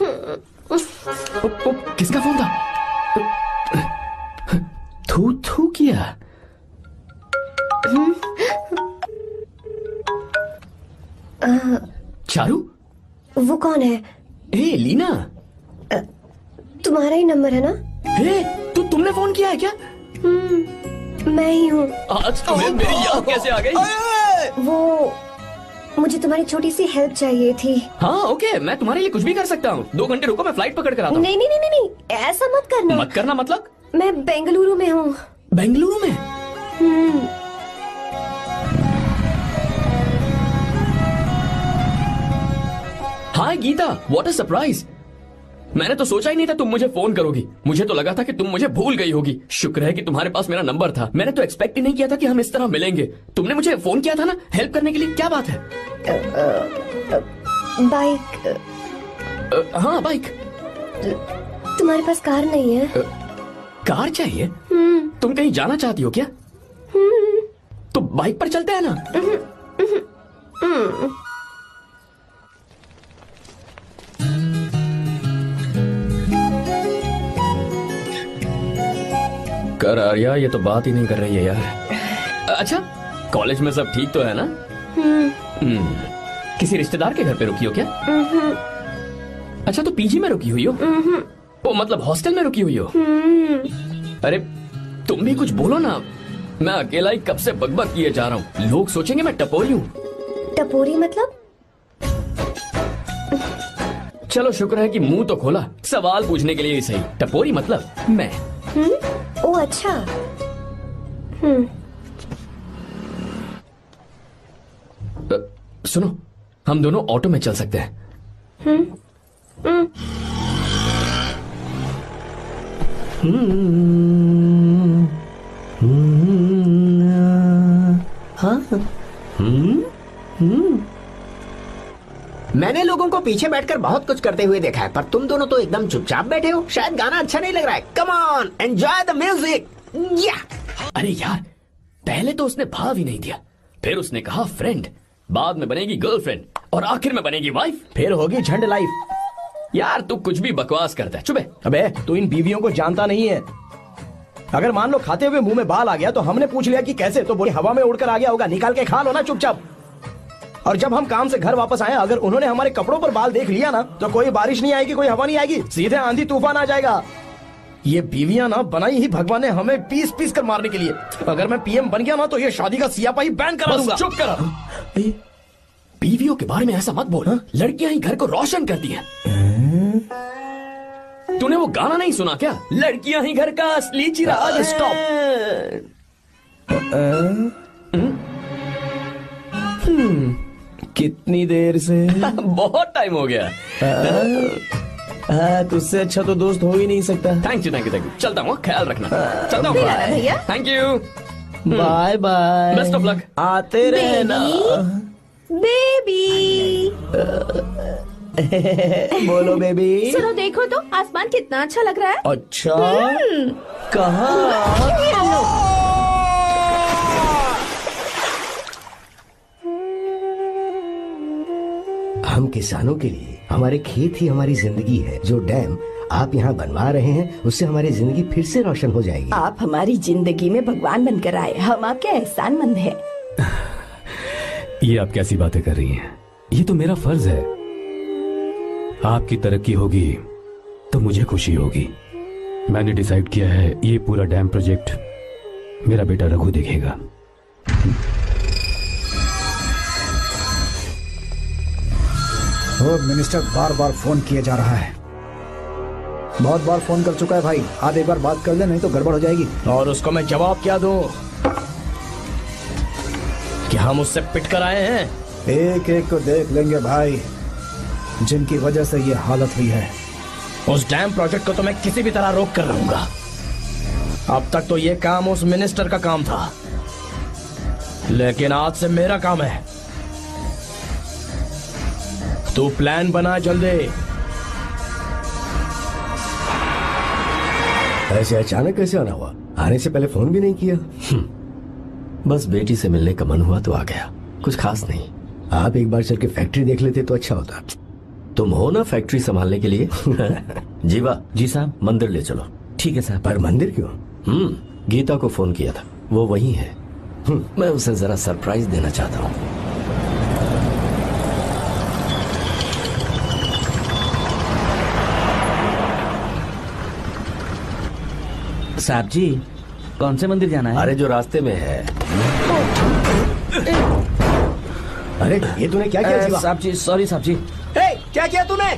किसका फोन था? थू थू किया। चारू? वो कौन है? लीना। तुम्हारा ही नंबर है ना? तुमने फोन किया है क्या? मैं ही हूँ। आज तुम्हें मेरी याद कैसे आ गई? वो मुझे तुम्हारी छोटी सी हेल्प चाहिए थी। हाँ ओके, मैं तुम्हारे लिए कुछ भी कर सकता हूँ। 2 घंटे रुको, मैं फ्लाइट पकड़ कर आता हूँ। नहीं नहीं नहीं नहीं, ऐसा मत करना। मत करना मतलब? मैं बेंगलुरु में हूँ। बेंगलुरु में? हाय गीता, व्हाट अ सरप्राइज। मैंने तो सोचा ही नहीं था तुम मुझे फोन करोगी। मुझे तो लगा था कि तुम मुझे भूल गई होगी। शुक्र है कि तुम्हारे पास मेरा नंबर था। मैंने तो एक्सपेक्ट ही नहीं किया था कि हम इस तरह मिलेंगे। तुमने मुझे फोन किया था ना हेल्प करने के लिए। क्या बात है? बाइक। हाँ बाइक। तुम्हारे पास कार नहीं है? कार चाहिए? तुम कहीं जाना चाहती हो क्या? तो बाइक पर चलते हैं ना। कर आर्या, ये तो बात ही नहीं कर रही है यार। अच्छा, कॉलेज में सब ठीक तो है ना? किसी रिश्तेदार के घर पे रुकी हो क्या? अच्छा, तो पीजी में रुकी हुई हो? वो मतलब हॉस्टल में रुकी हुई हो? अरे तुम भी कुछ बोलो ना। मैं अकेला ही कब से बकबक किए जा रहा हूँ। लोग सोचेंगे मैं टपोरी हूँ। टपोरी मतलब? चलो शुक्र है कि मुंह तो खोला, सवाल पूछने के लिए ही सही। टपोरी मतलब मैं। ओ अच्छा। सुनो, हम दोनों ऑटो में चल सकते हैं। मैंने लोगों को पीछे बैठकर बहुत कुछ करते हुए देखा है, पर तुम दोनों तो एकदम चुपचाप बैठे हो। शायद गाना अच्छा नहीं लग रहा है। Come on, enjoy the music. या अरे यार, पहले तो उसने भाव ही नहीं दिया, फिर उसने कहा फ्रेंड, बाद में बनेगी गर्लफ्रेंड और आखिर में बनेगी वाइफ, फिर होगी झंड लाइफ। यार तू कुछ भी बकवास करता है। चुप है। अबे तू इन बीवियों को जानता नहीं है। अगर मान लो खाते हुए मुंह में बाल आ गया तो हमने पूछ लिया कि कैसे, तो बोली हवा में उड़कर आ गया होगा। निकाल के खा लो ना चुपचाप। और जब हम काम से घर वापस आए, अगर उन्होंने हमारे कपड़ों पर बाल देख लिया ना, तो कोई बारिश नहीं आएगी, कोई हवा नहीं आएगी, सीधे आंधी तूफान आ जाएगा। ये बीवियां ना बनाई ही भगवान ने हमें पीस पीस कर मारने के लिए। अगर मैं पीएम बन गया ना, तो ये शादी का सियापाही बैन करा दूंगा। चुप कर। बीवियों के बारे में ऐसा मत बोल। लड़कियां ही घर को रोशन करती हैं। तूने वो गाना नहीं सुना क्या? लड़कियां ही घर का असली चिराग। स्टॉप। कितनी देर से? बहुत टाइम हो गया। तुझसे अच्छा तो दोस्त हो ही नहीं सकता। Thank you thank you thank you. चलता हूँ, ख्याल रखना। चलता हूँ भैया। Thank you. Bye bye. Best of luck. आते रहना। बेबी बोलो बेबी। सुनो, देखो तो आसमान कितना अच्छा लग रहा है। अच्छा, कहाँ? हम किसानों के लिए हमारे खेत ही हमारी जिंदगी है। जो डैम आप यहाँ बनवा रहे हैं, उससे हमारी जिंदगी फिर से रोशन हो जाएगी। आप हमारी जिंदगी में भगवान बनकर आए, हम आपके एहसानमंद हैं। ये आप कैसी बातें कर रही हैं? ये तो मेरा फर्ज है। आपकी तरक्की होगी तो मुझे खुशी होगी। मैंने डिसाइड किया है, ये पूरा डैम प्रोजेक्ट मेरा बेटा रघु देखेगा। होम मिनिस्टर बार बार फोन किया जा रहा है। बहुत बार फोन कर चुका है भाई। आज एक बार बात कर ले, नहीं तो गड़बड़ हो जाएगी। और उसको मैं जवाब क्या दूं कि हम उससे पिट कर आए हैं? एक एक को देख लेंगे भाई, जिनकी वजह से ये हालत हुई है। उस डैम प्रोजेक्ट को तो मैं किसी भी तरह रोक कर रहूंगा। अब तक तो ये काम उस मिनिस्टर का काम था, लेकिन आज से मेरा काम है। तू प्लान बना जल्दी। ऐसे अचानक कैसे आना हुआ? आने से पहले फोन भी नहीं किया। बस बेटी से मिलने का मन हुआ तो आ गया, कुछ खास नहीं। आप एक बार चल के फैक्ट्री देख लेते तो अच्छा होता। तुम हो ना फैक्ट्री संभालने के लिए। जीवा। जी साहब। मंदिर ले चलो। ठीक है साहब। पर मंदिर क्यों? गीता को फोन किया था, वो वही है। मैं उसे जरा सरप्राइज देना चाहता हूँ। साहब जी, कौन से मंदिर जाना है? अरे जो रास्ते में है। अरे ये तूने क्या किया जीवा? साहब जी, सॉरी साहब जी। क्या किया तूने?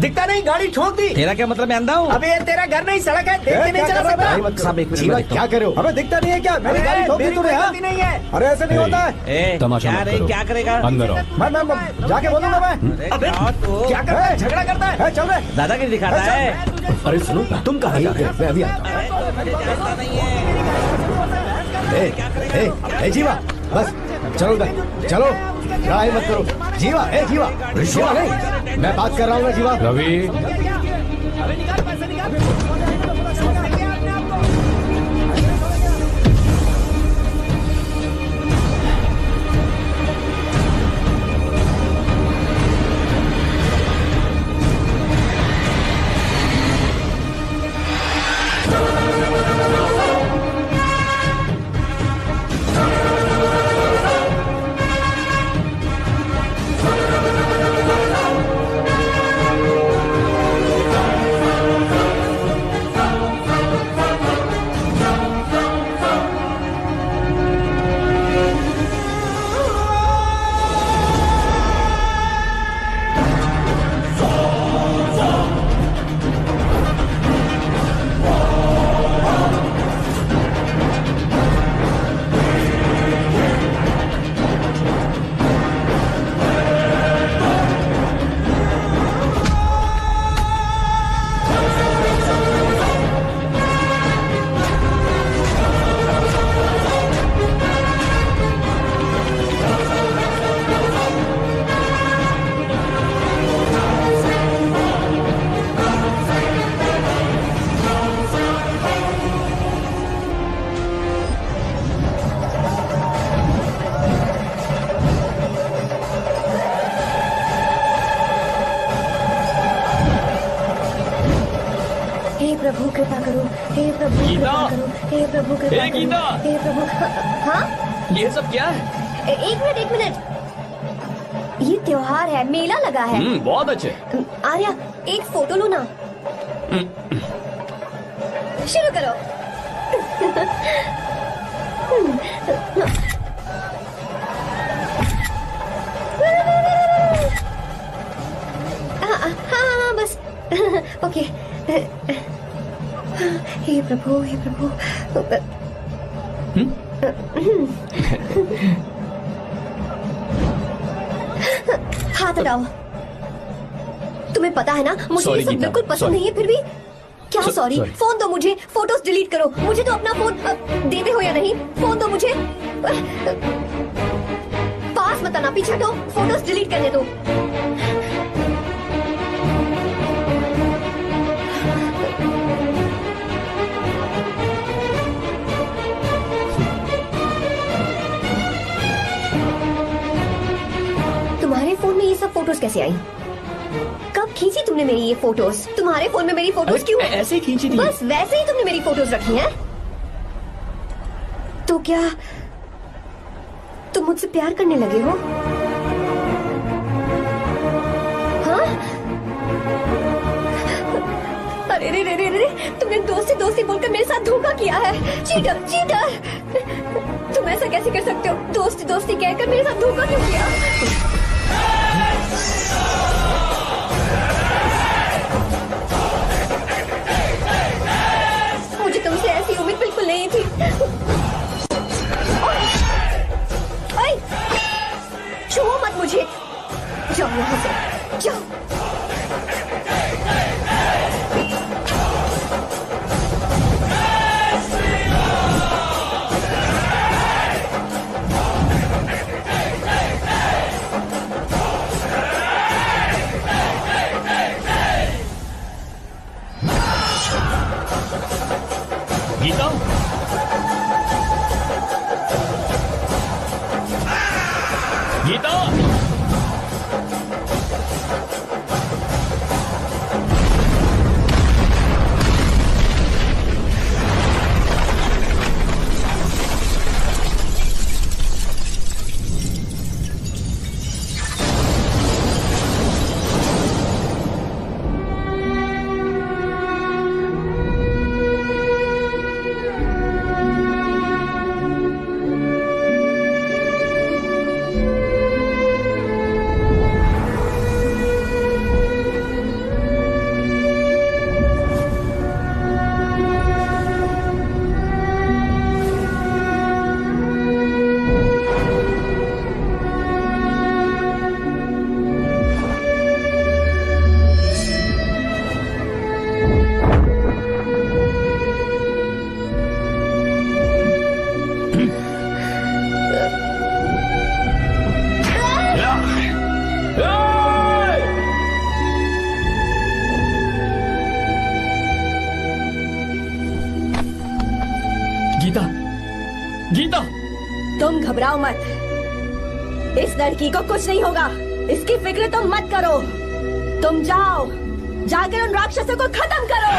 दिखता नहीं, गाड़ी ठोक दी। तेरा क्या मतलब? मैं अंधा हूँ? अबे ये तेरा घर नहीं, सड़क है, देख के नहीं चला सकता। साहब एक जीवा क्या करे हो? अबे दिखता नहीं है क्या? मेरी गाड़ी ठोक दी तूने। हाँ? नहीं है। अरे ऐसे नहीं होता है। तमाशा क्या मत नहीं, करो। क्या करेगा? अंदर आओ। मैं जाके बोलूंगा मैं। अबे क्या करता है? झगड़ा करता है? चल रहे दादागिरी दिखाता है। अरे सुनो, तुम कहाँ जा रहे हो? मैं अभी आता हूँ। जीवा बस चलो उधर, चलो लड़ाई मत करो। जीवा जीवा जीवा नहीं, मैं बात कर रहा हूँ ना जीवा। रवि, प्रभु कृपा करो, हे प्रभु गीता! कृपा करो, हे प्रभु कृपा हे करो, गीता! हे प्रभु। हाँ ये सब क्या है? एक मिनट ये त्योहार है, मेला लगा है। बहुत अच्छे। आर्या, एक फोटो लो ना। शुरू करो। हाँ बस। ओके। हे प्रभु, हे प्रभु। हाथ हटाओ। तुम्हें पता है ना, मुझे ये सब बिल्कुल पसंद नहीं है, फिर भी क्या सॉरी? फोन दो मुझे, फोटोज डिलीट करो। मुझे तो अपना फोन देते हो या नहीं? फोन दो मुझे। पास मत आना, पीछे हटो, फोटोज डिलीट करने दो। तुम्हारे फोन में ये सब फोटोज कैसे आई? कब खींची तुमने मेरी ये फोटोज? तुम्हारे फोन में मेरी फोटोज क्यों? ऐसे ही खींची थी। बस वैसे ही तुमने मेरी फोटोज रखी हैं? तो क्या तुम मुझसे प्यार करने लगे हो? हाँ? अरे रे रे रे रे, तुमने दोस्ती दोस्ती बोलकर मेरे साथ धोखा किया है। Cheater, cheater! तुम ऐसा कैसे कर सकते हो? दोस्ती दोस्ती कहकर मेरे साथ धोखा क्यों किया? मुझे तुमसे ऐसी उम्मीद बिल्कुल नहीं थी। ओए, छुओ मत मुझे। जाओ यहाँ से, जाओ। गीता, गीता, गीता, गीता, तुम घबराओ मत। इस लड़की को कुछ नहीं होगा, इसकी फिक्र तुम मत करो। तुम जाओ, जाकर उन राक्षसों को खत्म करो।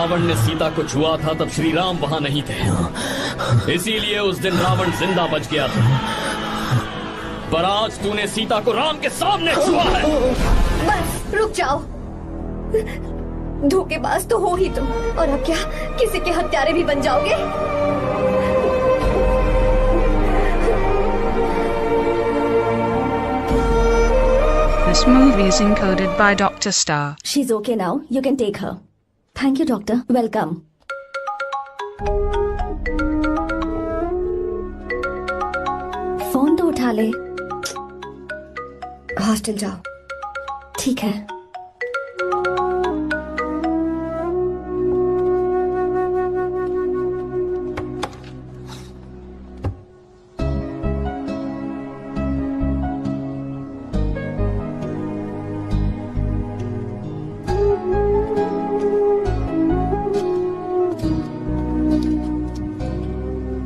रावण ने सीता को छुआ था तब श्री राम वहां नहीं थे, इसीलिए उस दिन रावण जिंदा बच गया था। पर आज तूने सीता को राम के सामने छुआ है। बस रुक जाओ, धोखेबाज तो हो ही तुम, और अब क्या किसी के हत्यारे भी बन जाओगे? This movie is encoded by Dr. Star. She's okay now. You can take her. Thank you, doctor. Welcome. Phone तो उठा ले। हॉस्टल जाओ। ठीक है।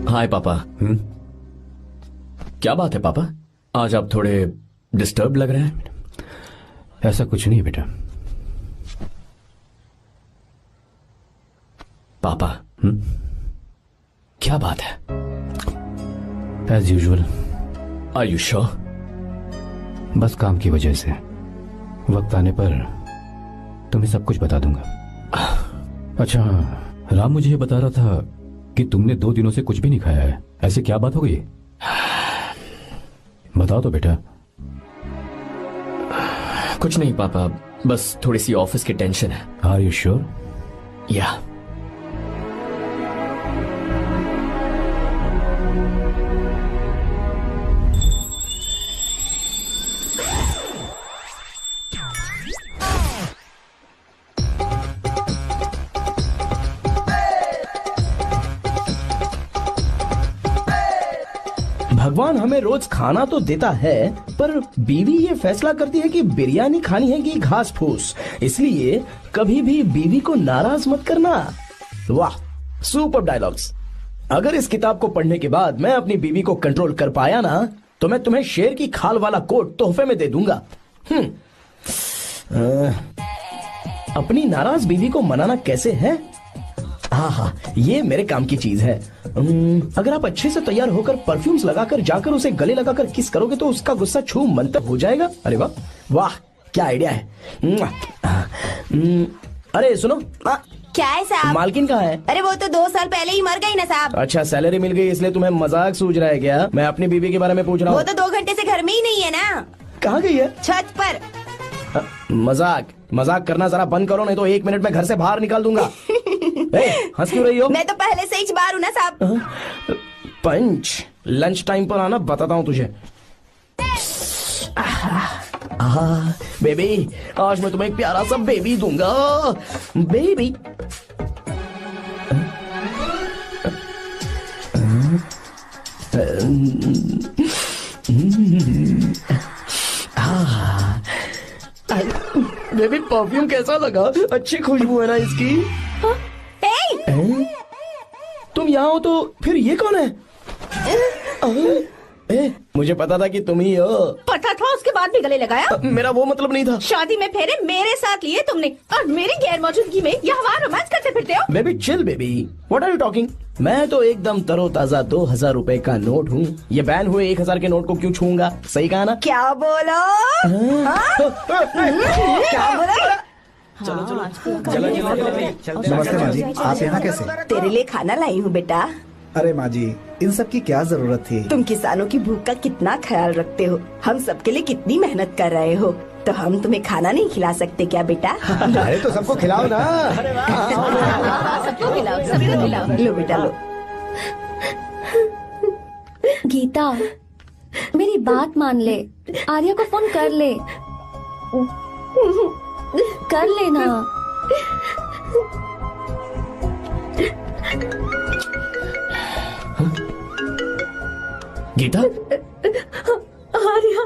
हाय पापा। क्या बात है पापा, आज आप थोड़े डिस्टर्ब लग रहे हैं। ऐसा कुछ नहीं बेटा। पापा क्या बात है? As usual. Are you sure? बस काम की वजह से वक्त आने पर तुम्हें सब कुछ बता दूंगा। अच्छा, राम मुझे ये बता रहा था कि तुमने 2 दिनों से कुछ भी नहीं खाया है। ऐसे क्या बात हो गई? बताओ तो बेटा। कुछ नहीं पापा, बस थोड़ी सी ऑफिस की टेंशन है। Are you sure? या। भगवान हमें रोज खाना तो देता है, पर बीवी ये फैसला करती है कि बिरयानी खानी है कि घास फूस। इसलिए कभी भी बीवी को नाराज मत करना। वाह, सुपर डायलॉग्स। अगर इस किताब को पढ़ने के बाद मैं अपनी बीवी को कंट्रोल कर पाया ना, तो मैं तुम्हें शेर की खाल वाला कोट तोहफे में दे दूंगा। अपनी नाराज बीवी को मनाना कैसे है? हाँ, ये मेरे काम की चीज है। अगर आप अच्छे से तैयार होकर परफ्यूम्स लगाकर जाकर उसे गले लगाकर किस करोगे तो उसका गुस्सा छू मंतर हो जाएगा। अरे वाह वाह, क्या आइडिया है। अरे सुनो। क्या है साहब? मालकिन कहाँ है? अरे वो तो 2 साल पहले ही मर गई ना साहब। अच्छा, सैलरी मिल गई इसलिए तुम्हें मजाक सूझ रहा है क्या? मैं अपनी बीवी के बारे में पूछ रहा हूँ। वो तो 2 घंटे से घर में ही नहीं है ना। कहाँ गई है? छत पर। मजाक करना जरा बंद करो, नहीं तो 1 मिनट में घर से बाहर निकाल दूंगा। हंस क्यों रही हो? मैं तो पहले से ही बाहर हूँ ना साहब। पंच, लंच टाइम पर आना, बताता हूँ तुझे। बेबी, आज मैं तुम्हें एक प्यारा सा बेबी दूंगा। बेबी। बेबी, परफ्यूम कैसा लगा? अच्छी खुशबू है ना इसकी? तुम यहाँ हो तो फिर ये कौन है? मुझे पता था कि तुम ही हो। पता था, उसके बाद भी गले लगाया? मेरा वो मतलब नहीं था। शादी में फेरे मेरे साथ लिए तुमने, और मेरी गैर मौजूदगी में यहाँ वहाँ रोमांस करते फिरते हो। Baby chill baby, what are you talking? मैं तो एकदम तरोताजा 2000 रुपए का नोट हूँ। ये बैन हुए 1000 के नोट को क्यों छूऊंगा? सही कहा ना? क्या बोलो? क्या बोलो? चलो। नमस्ते माँ जी, आप यहाँ कैसे? तेरे लिए खाना लाई हूँ बेटा। अरे माँ जी, इन सब की क्या जरूरत थी? तुम किसानों की भूख का कितना ख्याल रखते हो, हम सबके लिए कितनी मेहनत कर रहे हो, तो हम तुम्हें खाना नहीं खिला सकते क्या बेटा? अरे तो सबको खिलाओ ना। सबको खिलाओ। लो बेटा लो। गीता, मेरी बात मान ले, आर्या को फोन कर ले। कर लेना। गीता? आर्या।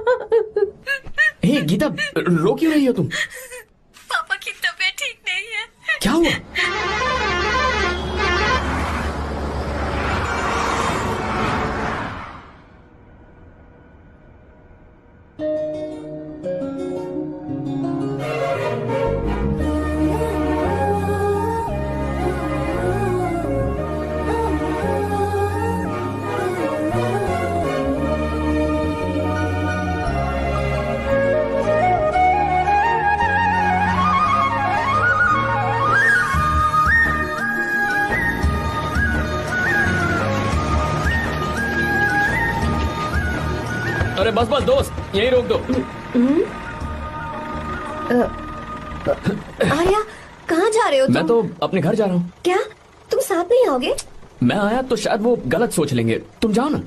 हे गीता, रो क्यों रही हो तुम? पापा की तबीयत ठीक नहीं है। क्या हुआ? बस बस दोस्त यहीं रोक दो। आर्या कहाँ जा रहे हो तुम? मैं तो अपने घर जा रहा हूँ। क्या तुम साथ नहीं आओगे? मैं आया तो शायद वो गलत सोच लेंगे, तुम जाओ ना।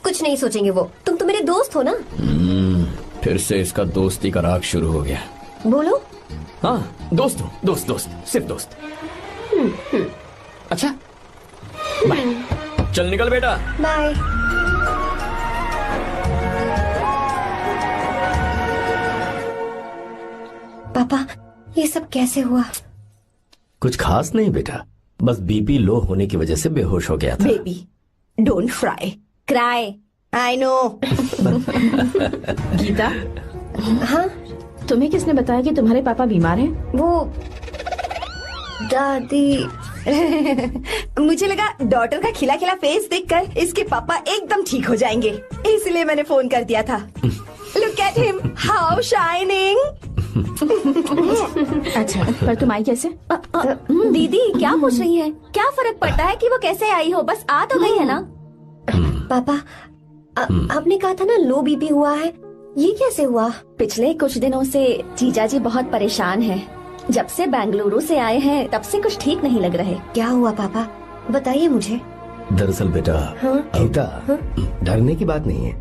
कुछ नहीं सोचेंगे वो, तुम तो मेरे दोस्त हो ना। फिर से इसका दोस्ती का राग शुरू हो गया। बोलो। हाँ दोस्त हूँ, दोस्त दोस्त सिर्फ दोस्त। अच्छा बाय, चल निकल बेटा। बाय। पापा ये सब कैसे हुआ? कुछ खास नहीं बेटा, बस बीपी लो होने की वजह से बेहोश हो गया था। Baby don't fry cry, I know. Geeta, हाँ तुम्हें किसने बताया कि तुम्हारे पापा बीमार हैं? वो दादी। मुझे लगा डॉटर का खिला खिला फेस देखकर इसके पापा एकदम ठीक हो जाएंगे, इसलिए मैंने फोन कर दिया था। Look at him, how shining. अच्छा पर तुम आई कैसे? दीदी क्या पूछ रही है? क्या फर्क पड़ता है कि वो कैसे आई हो, बस आ तो गई है ना। पापा आपने कहा था ना लो बीपी हुआ है, ये कैसे हुआ? पिछले कुछ दिनों से जीजा जी बहुत परेशान हैं। जब से बेंगलुरु से आए हैं तब से कुछ ठीक नहीं लग रहे। क्या हुआ पापा, बताइए मुझे। दरअसल बेटा गीता, डरने की बात नहीं है।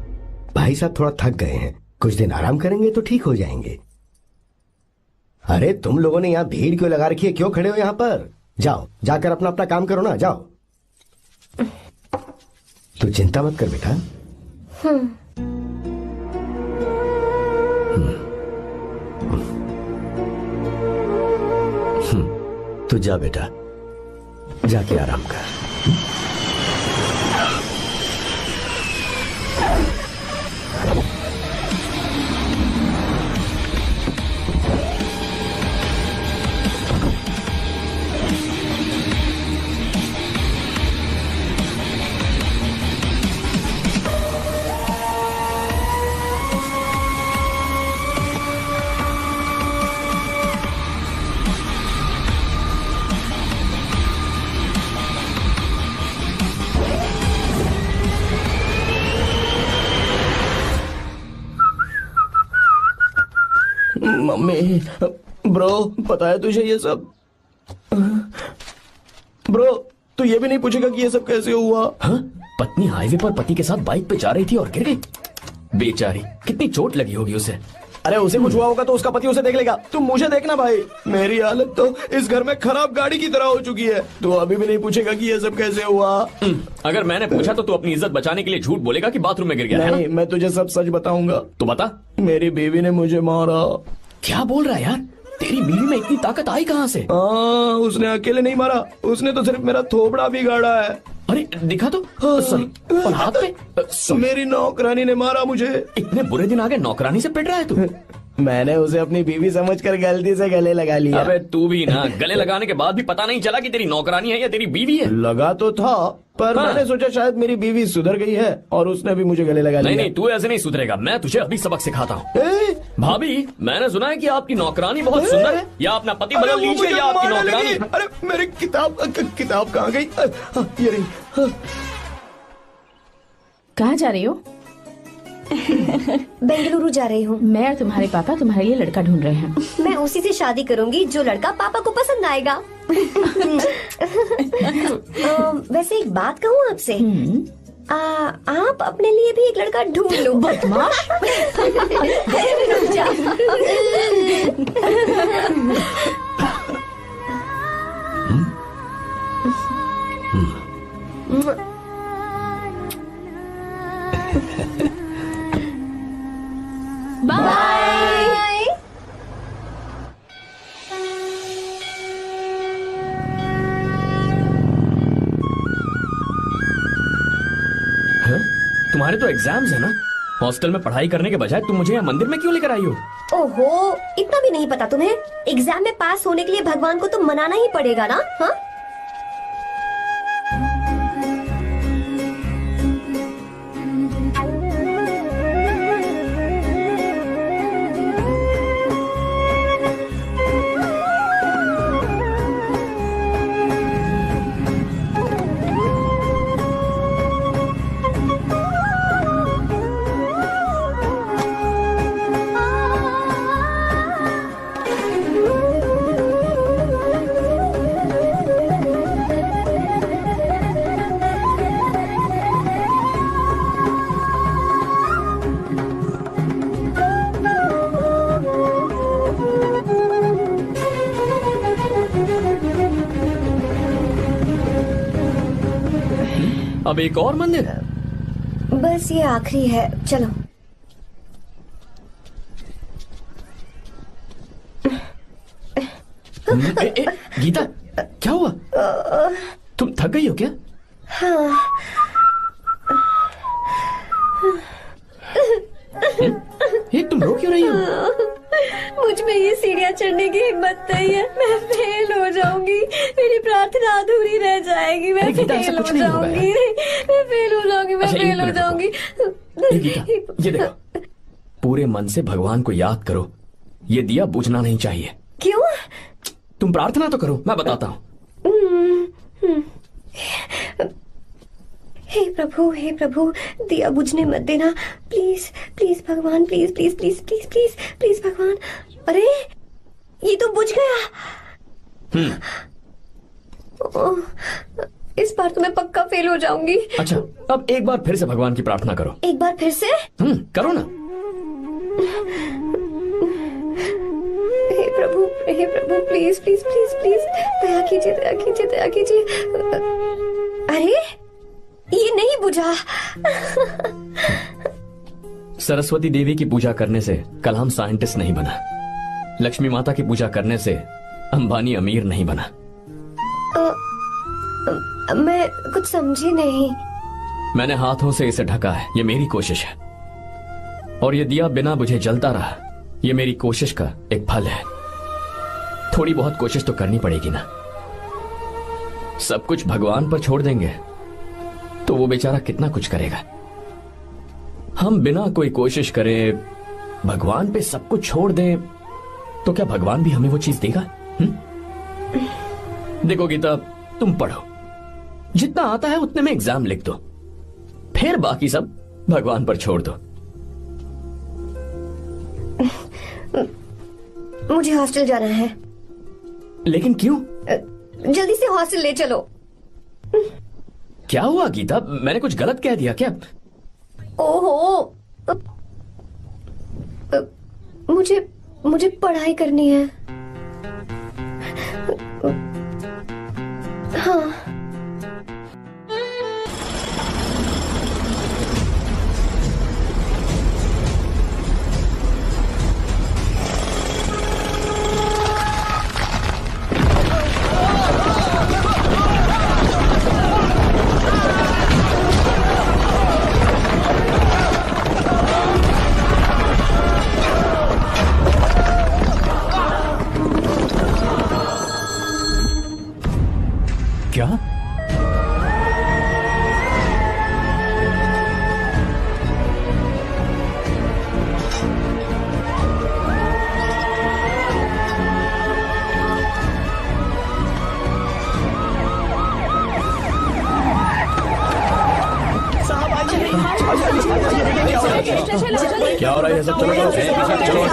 भाई साहब थोड़ा थक गए हैं, कुछ दिन आराम करेंगे तो ठीक हो जाएंगे। अरे तुम लोगों ने यहाँ भीड़ क्यों लगा रखी है, क्यों खड़े हो यहाँ पर? जाओ जाकर अपना अपना काम करो ना, जाओ। तू चिंता मत कर बेटा। तू जा बेटा, जाके आराम कर। मम्मी, ब्रो पता है तुझे ये सब? ब्रो तू ये भी नहीं पूछेगा कि ये सब कैसे हुआ? हाँ? पत्नी हाईवे पर पति के साथ बाइक पे जा रही थी और गिर गई। बेचारी, कितनी चोट लगी होगी उसे। अरे उसे कुछ हुआ होगा तो उसका पति उसे देख लेगा, तुम मुझे देखना भाई। मेरी हालत तो इस घर में खराब गाड़ी की तरह हो चुकी है। तू अभी भी नहीं पूछेगा कि ये सब कैसे हुआ? अगर मैंने पूछा तो तू अपनी इज्जत बचाने के लिए झूठ बोलेगा कि बाथरूम में गिर गया। नहीं, मैं तुझे सब सच बताऊंगा। तो बता। मेरी बीवी ने मुझे मारा। क्या बोल रहा है यार? तेरी बीवी में इतनी ताकत आई कहाँ से? उसने अकेले नहीं मारा, उसने तो सिर्फ मेरा थोबड़ा बिगाड़ा है। अरे दिखा तो। सॉरी, और हाथ पे? मेरी नौकरानी ने मारा मुझे। इतने बुरे दिन आ गए, नौकरानी से पिट रहा है तू? मैंने उसे अपनी बीवी समझकर गलती से गले लगा लिया। अबे तू भी ना, गले लगाने के बाद भी पता नहीं चला कि तेरी नौकरानी है या तेरी बीवी है। लगा तो था, पर मैंने सोचा शायद मेरी बीवी सुधर गई है और उसने भी मुझे गले लगा लिया। नहीं, तू ऐसे नहीं सुधरेगा, मैं तुझे अभी सबक सिखाता हूँ। भाभी, मैंने सुना है कि आपकी नौकरानी बहुत सुंदर है, या अपना पति बदल लीजिए या आपकी नौकरानी। अरे मेरी किताब कहाँ गई? ये रही। कहाँ जा रही हो? बेंगलुरु जा रही हूँ। मैं और तुम्हारे पापा तुम्हारे लिए लड़का ढूंढ रहे हैं। मैं उसी से शादी करूंगी जो लड़का पापा को पसंद आएगा। वैसे एक बात कहूँ आपसे, आप अपने लिए भी एक लड़का ढूंढ लो। बदमाश। बाय। तुम्हारे तो एग्जाम्स है ना? हॉस्टल में पढ़ाई करने के बजाय तुम मुझे यहाँ मंदिर में क्यों लेकर आई हो? ओहो, इतना भी नहीं पता तुम्हें? एग्जाम में पास होने के लिए भगवान को तो मनाना ही पड़ेगा ना। हाँ, अब एक और मंदिर? बस ये आखिरी है, चलो। गीता, क्या हुआ? तुम थक गई हो क्या? हाँ। ये तुम रो क्यों रही हो? मुझ में ये सीढ़ियाँ चढ़ने की हिम्मत नहीं है। मैं फेल हो जाऊंगी, मेरी प्रार्थना अधूरी रह जाएगी। मैं फेल हो जाऊंगी, मैं फेल हो जाऊंगी, मैं फेल हो जाऊंगी। गीता, ये देखो, पूरे मन से भगवान को याद करो। ये दिया बुझना नहीं चाहिए। क्यों? तुम प्रार्थना तो करो, मैं बताता हूँ। हे प्रभु, दिया बुझने मत देना, प्लीज प्लीज भगवान, please please please please please please भगवान। अरे ये तो बुझ गया। इस बार तो मैं पक्का फेल हो जाऊंगी। अच्छा, अब एक बार फिर से भगवान की प्रार्थना करो। एक बार फिर से? करो ना। हे प्रभु, प्लीज प्लीज प्लीज प्लीज दया कीजिए, दया कीजिए, दया कीजिए। अरे ये नहीं बुझा। सरस्वती देवी की पूजा करने से कलाम साइंटिस्ट नहीं बना। लक्ष्मी माता की पूजा करने से अंबानी अमीर नहीं बना। मैं कुछ समझी नहीं। मैंने हाथों से इसे ढका है, ये मेरी कोशिश है। और ये दिया बिना बुझे जलता रहा, ये मेरी कोशिश का एक फल है। थोड़ी बहुत कोशिश तो करनी पड़ेगी ना। सब कुछ भगवान पर छोड़ देंगे तो वो बेचारा कितना कुछ करेगा। हम बिना कोई कोशिश करे भगवान पे सब कुछ छोड़ दें तो क्या भगवान भी हमें वो चीज देगा? देखो गीता, तुम पढ़ो, जितना आता है उतने में एग्जाम लिख दो, फिर बाकी सब भगवान पर छोड़ दो। मुझे हॉस्टल जाना है। लेकिन क्यों? जल्दी से हॉस्टल ले चलो। क्या हुआ गीता, मैंने कुछ गलत कह दिया क्या? ओहो, मुझे पढ़ाई करनी है। हाँ। क्या? क्या हो रहा है सब? चलो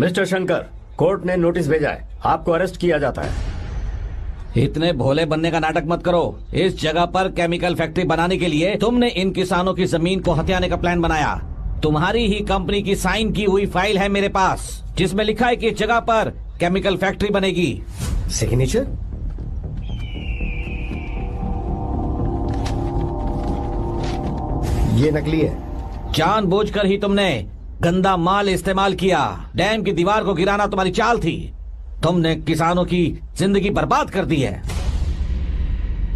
मिस्टर शंकर, कोर्ट ने नोटिस भेजा है, आपको अरेस्ट किया जाता है। इतने भोले बनने का नाटक मत करो। इस जगह पर केमिकल फैक्ट्री बनाने के लिए तुमने इन किसानों की जमीन को हथियाने का प्लान बनाया। तुम्हारी ही कंपनी की साइन की हुई फाइल है मेरे पास, जिसमें लिखा है कि इस जगह पर केमिकल फैक्ट्री बनेगी। सिग्नेचर? ये नकली है। जानबूझकर ही तुमने गंदा माल इस्तेमाल किया। डैम की दीवार को गिराना तुम्हारी चाल थी। तुमने किसानों की जिंदगी बर्बाद कर दी है।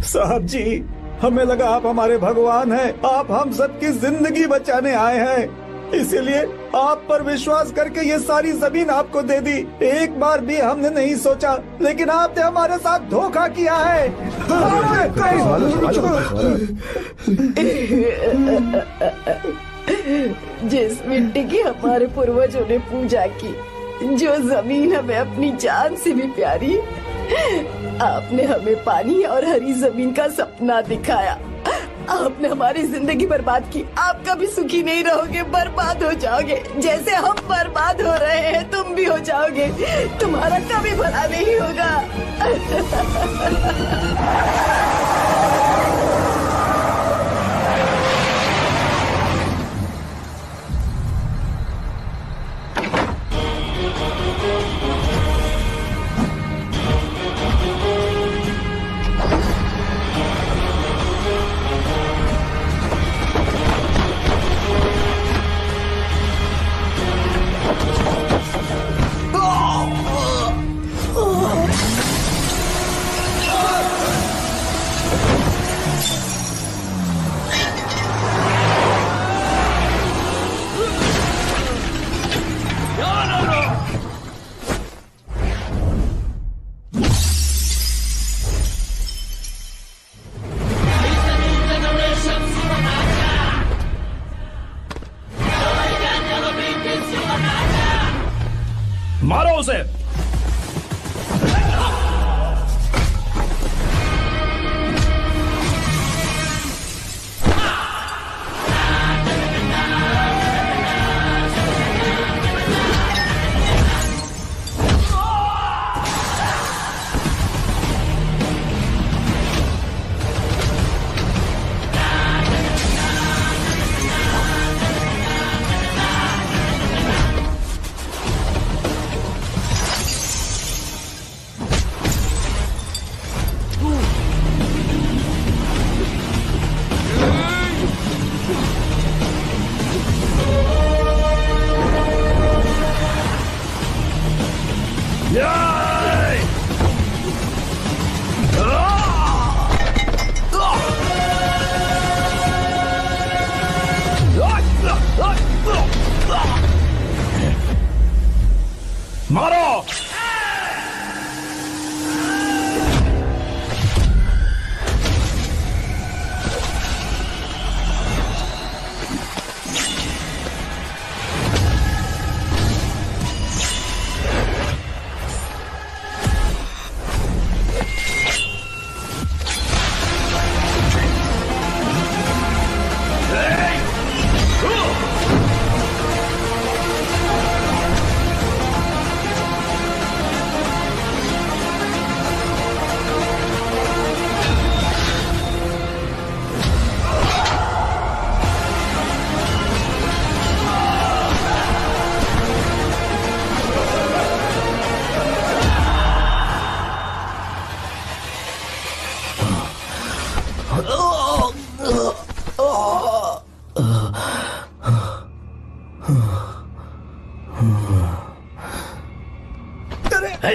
साहब जी, हमें लगा आप हमारे भगवान हैं, आप हम सबकी जिंदगी बचाने आए हैं, इसीलिए आप पर विश्वास करके ये सारी जमीन आपको दे दी। एक बार भी हमने नहीं सोचा, लेकिन आपने हमारे साथ धोखा किया है। जिस मिट्टी की हमारे पूर्वजों ने पूजा की, जो जमीन हमें अपनी जान से भी प्यारी, आपने हमें पानी और हरी जमीन का सपना दिखाया। आपने हमारी जिंदगी बर्बाद की। आप कभी सुखी नहीं रहोगे, बर्बाद हो जाओगे। जैसे हम बर्बाद हो रहे हैं तुम भी हो जाओगे। तुम्हारा कभी भला नहीं होगा।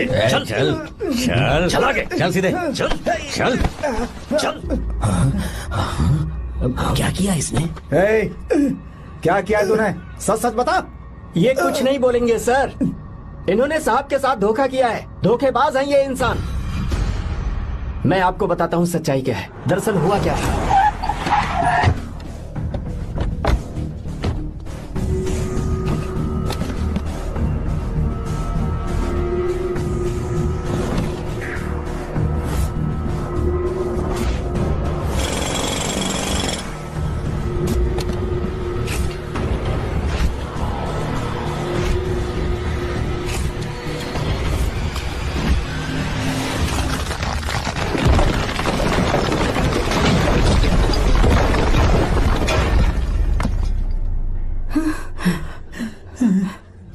चल चल चल चल आगे। चल सीधे चल चल चल। क्या किया इसने? क्या किया तूने? सच सच बता। ये कुछ नहीं बोलेंगे सर। इन्होंने साहब के साथ धोखा किया है। धोखेबाज हैं ये इंसान। मैं आपको बताता हूँ सच्चाई क्या है। दरअसल हुआ क्या है,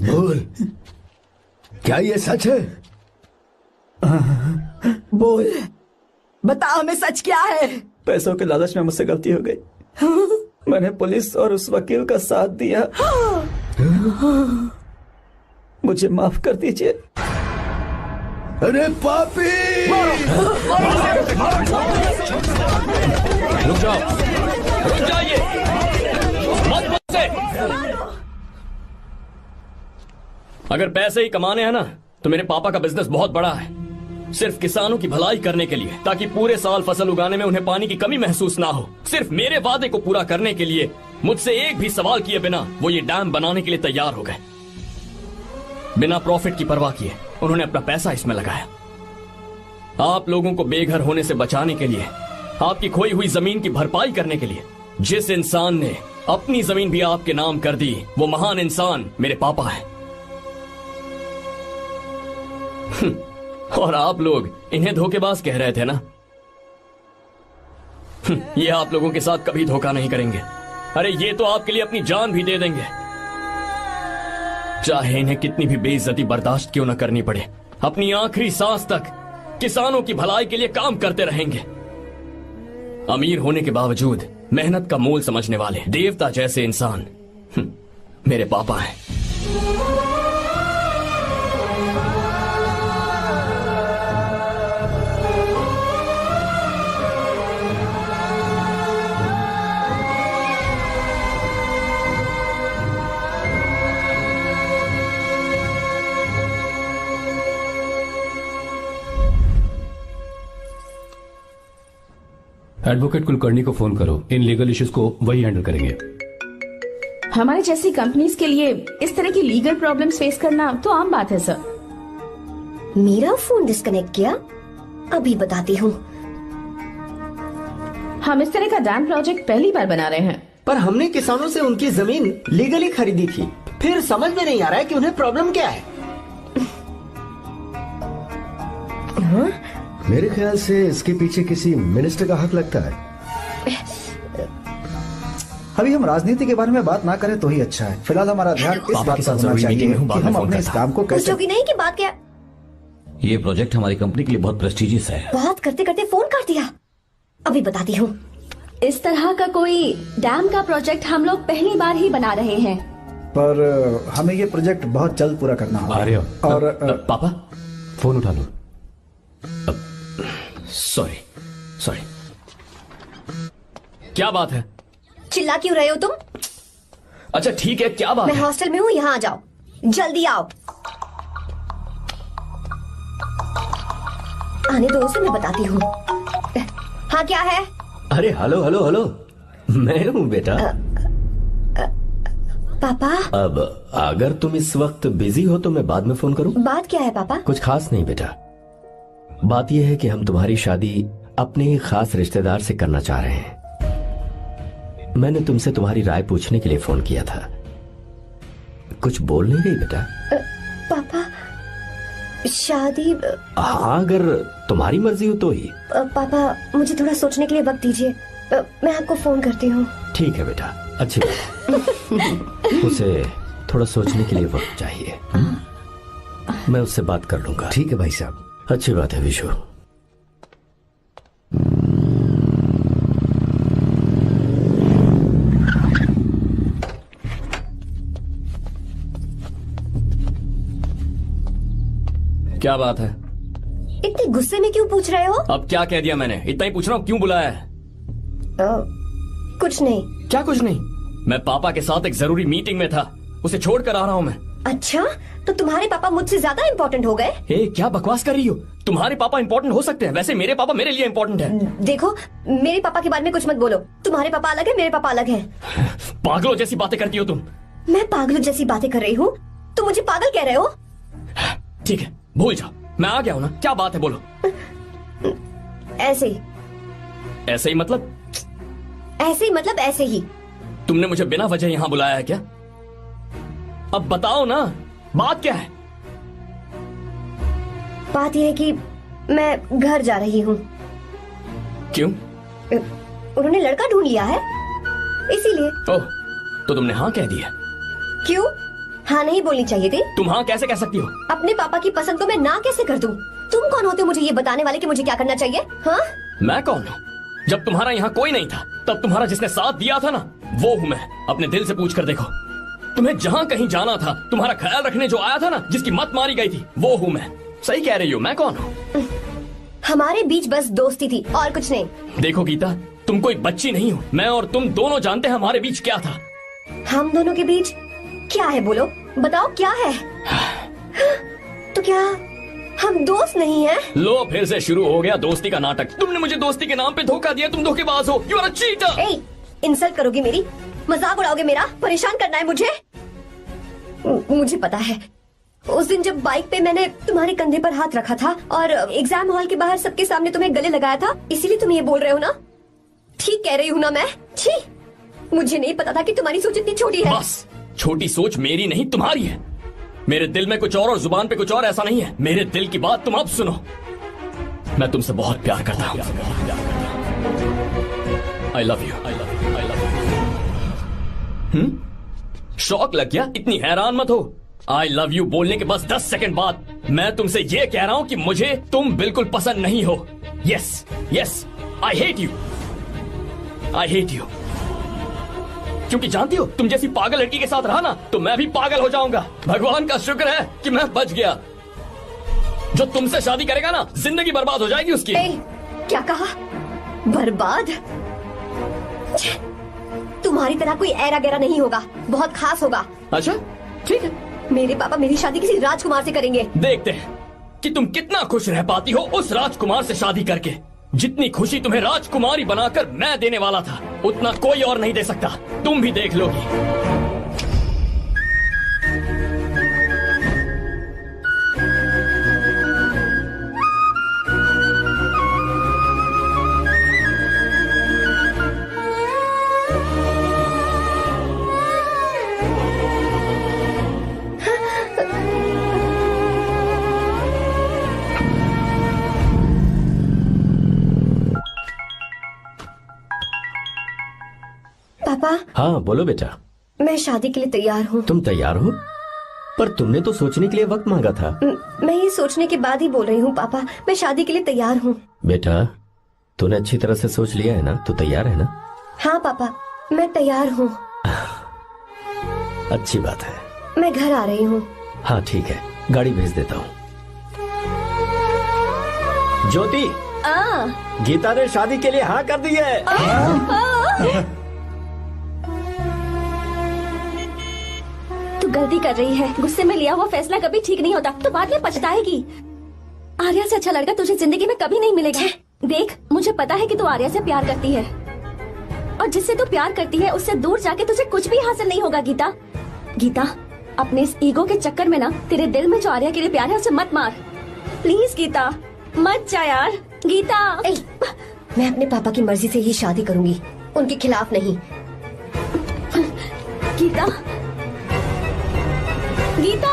बोल, क्या ये सच है? बोल, बता हमें सच क्या है। पैसों के लालच में मुझसे गलती हो गई। मैंने पुलिस और उस वकील का साथ दिया। मुझे माफ कर दीजिए। अरे पापी! रुक जाइए, मत बसे। अगर पैसे ही कमाने हैं ना, तो मेरे पापा का बिजनेस बहुत बड़ा है। सिर्फ किसानों की भलाई करने के लिए, ताकि पूरे साल फसल उगाने में उन्हें पानी की कमी महसूस ना हो। सिर्फ मेरे वादे को पूरा करने के लिए मुझसे एक भी सवाल किए बिना वो ये डैम बनाने के लिए तैयार हो गए। बिना प्रॉफिट की परवाह किए उन्होंने अपना पैसा इसमें लगाया। आप लोगों को बेघर होने से बचाने के लिए, आपकी खोई हुई जमीन की भरपाई करने के लिए। जिस इंसान ने अपनी जमीन भी आपके नाम कर दी, वो महान इंसान मेरे पापा है। और आप लोग इन्हें धोखेबाज कह रहे थे ना? ये आप लोगों के साथ कभी धोखा नहीं करेंगे। अरे ये तो आपके लिए अपनी जान भी दे देंगे, चाहे इन्हें कितनी भी बेइज्जती बर्दाश्त क्यों न करनी पड़े। अपनी आखिरी सांस तक किसानों की भलाई के लिए काम करते रहेंगे। अमीर होने के बावजूद मेहनत का मोल समझने वाले देवता जैसे इंसान मेरे पापा हैं। एडवोकेट कुलकर्णी को फोन करो। इन लीगल इश्यूज को वही हैंडल करेंगे। हमारे जैसी कंपनीज के लिए इस तरह की लीगल प्रॉब्लम्स फेस करना तो आम बात है सर। मेरा फोन डिस्कनेक्ट किया? अभी बताती हूँ। हम इस तरह का डैम प्रोजेक्ट पहली बार बना रहे हैं। पर हमने किसानों से उनकी जमीन लीगली खरीदी थी। फिर समझ में नहीं आ रहा है कि उन्हें प्रॉब्लम क्या है। हाँ? मेरे ख्याल से इसके पीछे किसी मिनिस्टर का हक लगता है। अभी हम राजनीति के बारे में बात ना करें तो ही अच्छा है। फिलहाल हमारा ध्यान इस बात पर होना चाहिए कि हम अपने इस काम को कैसे। पूछोगी नहीं कि बात क्या? ये प्रोजेक्ट हमारी कंपनी के लिए बहुत प्रेस्टिजियस है। बात करते करते फोन कर दिया। अभी बताती हूँ। इस तरह का कोई डैम का प्रोजेक्ट हम लोग पहली बार ही बना रहे हैं। पर हमें ये प्रोजेक्ट बहुत जल्द पूरा करना होगा। और पापा फोन उठा लो। सॉरी, क्या बात है? चिल्ला क्यों रहे हो तुम? अच्छा ठीक है, क्या बात मैं है? हॉस्टल में हूँ, यहाँ आ जाओ, जल्दी आओ। आने दो उसे, मैं बताती हूँ। हाँ क्या है? अरे हेलो हेलो हेलो, मैं हूँ बेटा। पापा। अब अगर तुम इस वक्त बिजी हो तो मैं बाद में फोन करूँ? बात क्या है पापा? कुछ खास नहीं बेटा, बात यह है कि हम तुम्हारी शादी अपने ही खास रिश्तेदार से करना चाह रहे हैं। मैंने तुमसे तुम्हारी राय पूछने के लिए फोन किया था। कुछ बोल नहीं रही बेटा? पापा शादी। हाँ अगर तुम्हारी मर्जी हो तो ही। पापा मुझे थोड़ा सोचने के लिए वक्त दीजिए, मैं आपको फोन करती हूँ। ठीक है बेटा, अच्छी बात। उसे थोड़ा सोचने के लिए वक्त चाहिए। मैं उससे बात कर लूंगा। ठीक है भाई साहब। अच्छी बात है विशु। क्या बात है? इतने गुस्से में क्यों पूछ रहे हो? अब क्या कह दिया मैंने? इतना ही पूछ रहा हूँ, क्यों बुलाया है? कुछ नहीं। क्या कुछ नहीं? मैं पापा के साथ एक जरूरी मीटिंग में था, उसे छोड़ कर आ रहा हूँ मैं। अच्छा, तो तुम्हारे पापा मुझसे ज्यादा इम्पोर्टेंट हो गए? क्या बकवास कर रही हो? तुम्हारे पापा इम्पोर्टेंट हो सकते हैं, वैसे मेरे पापा मेरे लिए इम्पोर्टेंट है। देखो, मेरे पापा के बारे में कुछ मत बोलो। तुम्हारे पापा अलग है, मेरे पापा अलग है। पागलों जैसी बातें करती हो तुम। मैं पागलों जैसी बातें कर रही हूँ? तुम मुझे पागल कह रहे हो? ठीक है, भूल जाओ, मैं आ गया हूँ ना। क्या बात है, बोलो। ऐसे ही। ऐसे ही मतलब? ऐसे ही मतलब ऐसे ही। तुमने मुझे बिना वजह यहाँ बुलाया है क्या? अब बताओ ना, बात क्या है? बात यह है कि मैं घर जा रही हूँ। क्यों? उन्होंने लड़का ढूंढ लिया है, इसीलिए। ओह, तो तुमने हाँ कह दिया? क्यों? हाँ नहीं बोलनी चाहिए थी? तुम हाँ कैसे कह सकती हो? अपने पापा की पसंद को मैं ना कैसे कर दूं? तुम कौन होते हो मुझे ये बताने वाले कि मुझे क्या करना चाहिए? हाँ? मैं कौन हूँ? जब तुम्हारा यहाँ कोई नहीं था, तब तुम्हारा जिसने साथ दिया था ना, वो हूँ मैं। अपने दिल से पूछ कर देखो। तुम्हें जहाँ कहीं जाना था, तुम्हारा ख्याल रखने जो आया था ना, जिसकी मत मारी गई थी, वो हूँ मैं। सही कह रही हो, मैं कौन हूँ? हमारे बीच बस दोस्ती थी और कुछ नहीं। देखो गीता, तुम कोई बच्ची नहीं हो। मैं और तुम दोनों जानते हैं हमारे बीच क्या था। हम दोनों के बीच क्या है? बोलो, बताओ क्या है? तो क्या हम दोस्त नहीं हैं? लो, फिर से शुरू हो गया दोस्ती का नाटक। तुमने मुझे दोस्ती के नाम पे धोखा दिया। तुम धोखेबाज हो। You are a cheater. Insult करोगे मेरी? मजाक उड़ाओगे मेरा? परेशान करना है मुझे? मुझे पता है, उस दिन जब बाइक पे मैंने तुम्हारे कंधे पर हाथ रखा था और एग्जाम हॉल के बाहर सबके सामने तुम्हें गले लगाया था, इसीलिए तुम ये बोल रहे हो ना? ठीक कह रही हूँ ना मैं? छी, मुझे नहीं पता था कि तुम्हारी सोच इतनी छोटी है। बस, छोटी सोच मेरी नहीं तुम्हारी है। मेरे दिल में कुछ और जुबान पे कुछ और, ऐसा नहीं है। मेरे दिल की बात तुम अब सुनो। मैं तुमसे बहुत प्यार करता हूँ। I love you, I love you, I love you. शौक लग गया? इतनी हैरान मत हो। आई लव यू बोलने के बस 10 सेकंड बाद मैं तुमसे ये कह रहा हूँ कि मुझे तुम बिल्कुल पसंद नहीं हो। Yes yes, I hate you, I hate you. क्योंकि जानती हो, तुम जैसी पागल लड़की के साथ रहा ना, तो मैं भी पागल हो जाऊंगा। भगवान का शुक्र है कि मैं बच गया। जो तुमसे शादी करेगा ना, जिंदगी बर्बाद हो जाएगी उसकी। क्या कहा? बर्बाद? तुम्हारी तरह कोई ऐरा गैरा नहीं होगा, बहुत खास होगा। अच्छा, ठीक है। मेरे पापा मेरी शादी किसी राजकुमार से करेंगे। देखते हैं कि तुम कितना खुश रह पाती हो उस राजकुमार से शादी करके। जितनी खुशी तुम्हें राजकुमारी बनाकर मैं देने वाला था, उतना कोई और नहीं दे सकता। तुम भी देख लोगी। पापा। हाँ बोलो बेटा। मैं शादी के लिए तैयार हूँ। तुम तैयार हो? पर तुमने तो सोचने के लिए वक्त मांगा था। मैं ये सोचने के बाद ही बोल रही हूँ पापा, मैं शादी के लिए तैयार हूँ। बेटा, तूने अच्छी तरह से सोच लिया है ना? तू तैयार है ना? हाँ पापा, मैं तैयार हूँ। अच्छी बात है। मैं घर आ रही हूँ। हाँ ठीक है, गाड़ी भेज देता हूँ। ज्योति, गीता ने शादी के लिए हाँ कर दी है। तू गलती कर रही है। गुस्से में लिया हुआ फैसला कभी ठीक नहीं होता, तो बाद में पछताएगी। आर्या से अच्छा लड़का तुझे जिंदगी में कभी नहीं मिलेगा। देख, मुझे पता है कि तू आर्या से प्यार करती है, और जिससे तू प्यार करती है उससे दूर जाके तुझे कुछ भी हासिल नहीं होगा। गीता, गीता, अपने इस ईगो के चक्कर में ना तेरे दिल में जो आर्या के लिए प्यार है उसे मत मार। प्लीज गीता, मत जा यार। गीता, मैं अपने पापा की मर्जी से ही शादी करूंगी, उनके खिलाफ नहीं। गीता, गीता।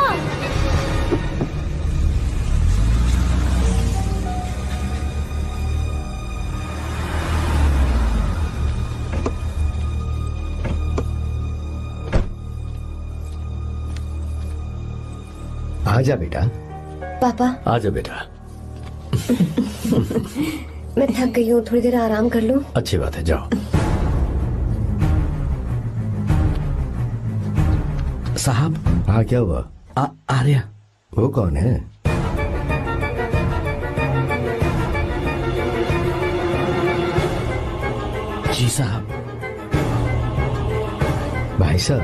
आजा बेटा। पापा। आजा बेटा। मैं थक गई हूँ, थोड़ी देर आराम कर लूँ। अच्छी बात है, जाओ। साहब। हाँ क्या हुआ? आर्या। वो कौन है? जी साहब। भाई साहब,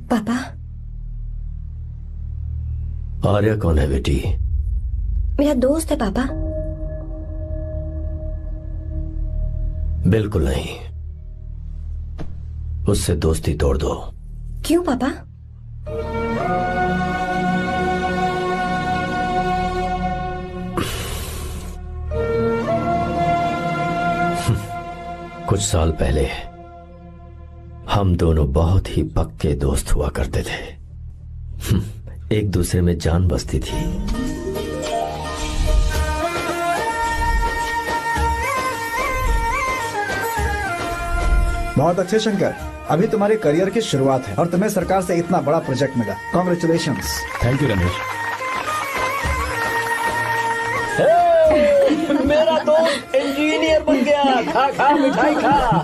पापा। आर्या कौन है बेटी? मेरा दोस्त है पापा। बिल्कुल नहीं, उससे दोस्ती तोड़ दो। क्यों पापा? कुछ साल पहले हम दोनों बहुत ही पक्के दोस्त हुआ करते थे। एक दूसरे में जान बसती थी। बहुत अच्छे शंकर, अभी तुम्हारे करियर की शुरुआत है और तुम्हें सरकार से इतना बड़ा प्रोजेक्ट मिला। कॉन्ग्रेचुलेशंस। Thank you Ramesh. मेरा दोस्त इंजीनियर बन गया। खा खा मिठाई खा।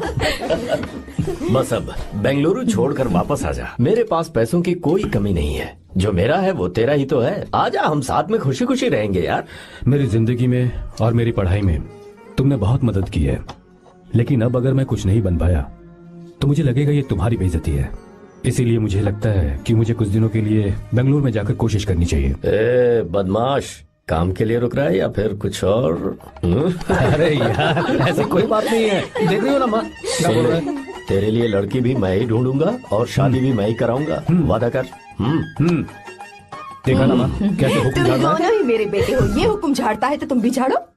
बस अब बेंगलुरु छोड़कर वापस आ जा। मेरे पास पैसों की कोई कमी नहीं है। जो मेरा है वो तेरा ही तो है। आजा, हम साथ में खुशी खुशी रहेंगे यार। मेरी जिंदगी में और मेरी पढ़ाई में तुमने बहुत मदद की है, लेकिन अब अगर मैं कुछ नहीं बन पाया तो मुझे लगेगा ये तुम्हारी बेइज्जती है। इसीलिए मुझे लगता है कि मुझे कुछ दिनों के लिए बेंगलुरु में जाकर कोशिश करनी चाहिए। ए बदमाश, काम के लिए रुक रहा है या फिर कुछ और? अरे यार, ऐसी कोई बात नहीं है। देख रही हो ना माँ क्या बोल रहा है। तेरे लिए लड़की भी मैं ही ढूंढूंगा और शादी भी मैं ही कराऊंगा। वादा कर। देखा ना माँ कैसे हुक्म तुम झाड़ रहा है। दोनों ही मेरे बेटे हो। ये हुक्म झाड़ता है तो तुम भी झाड़ो।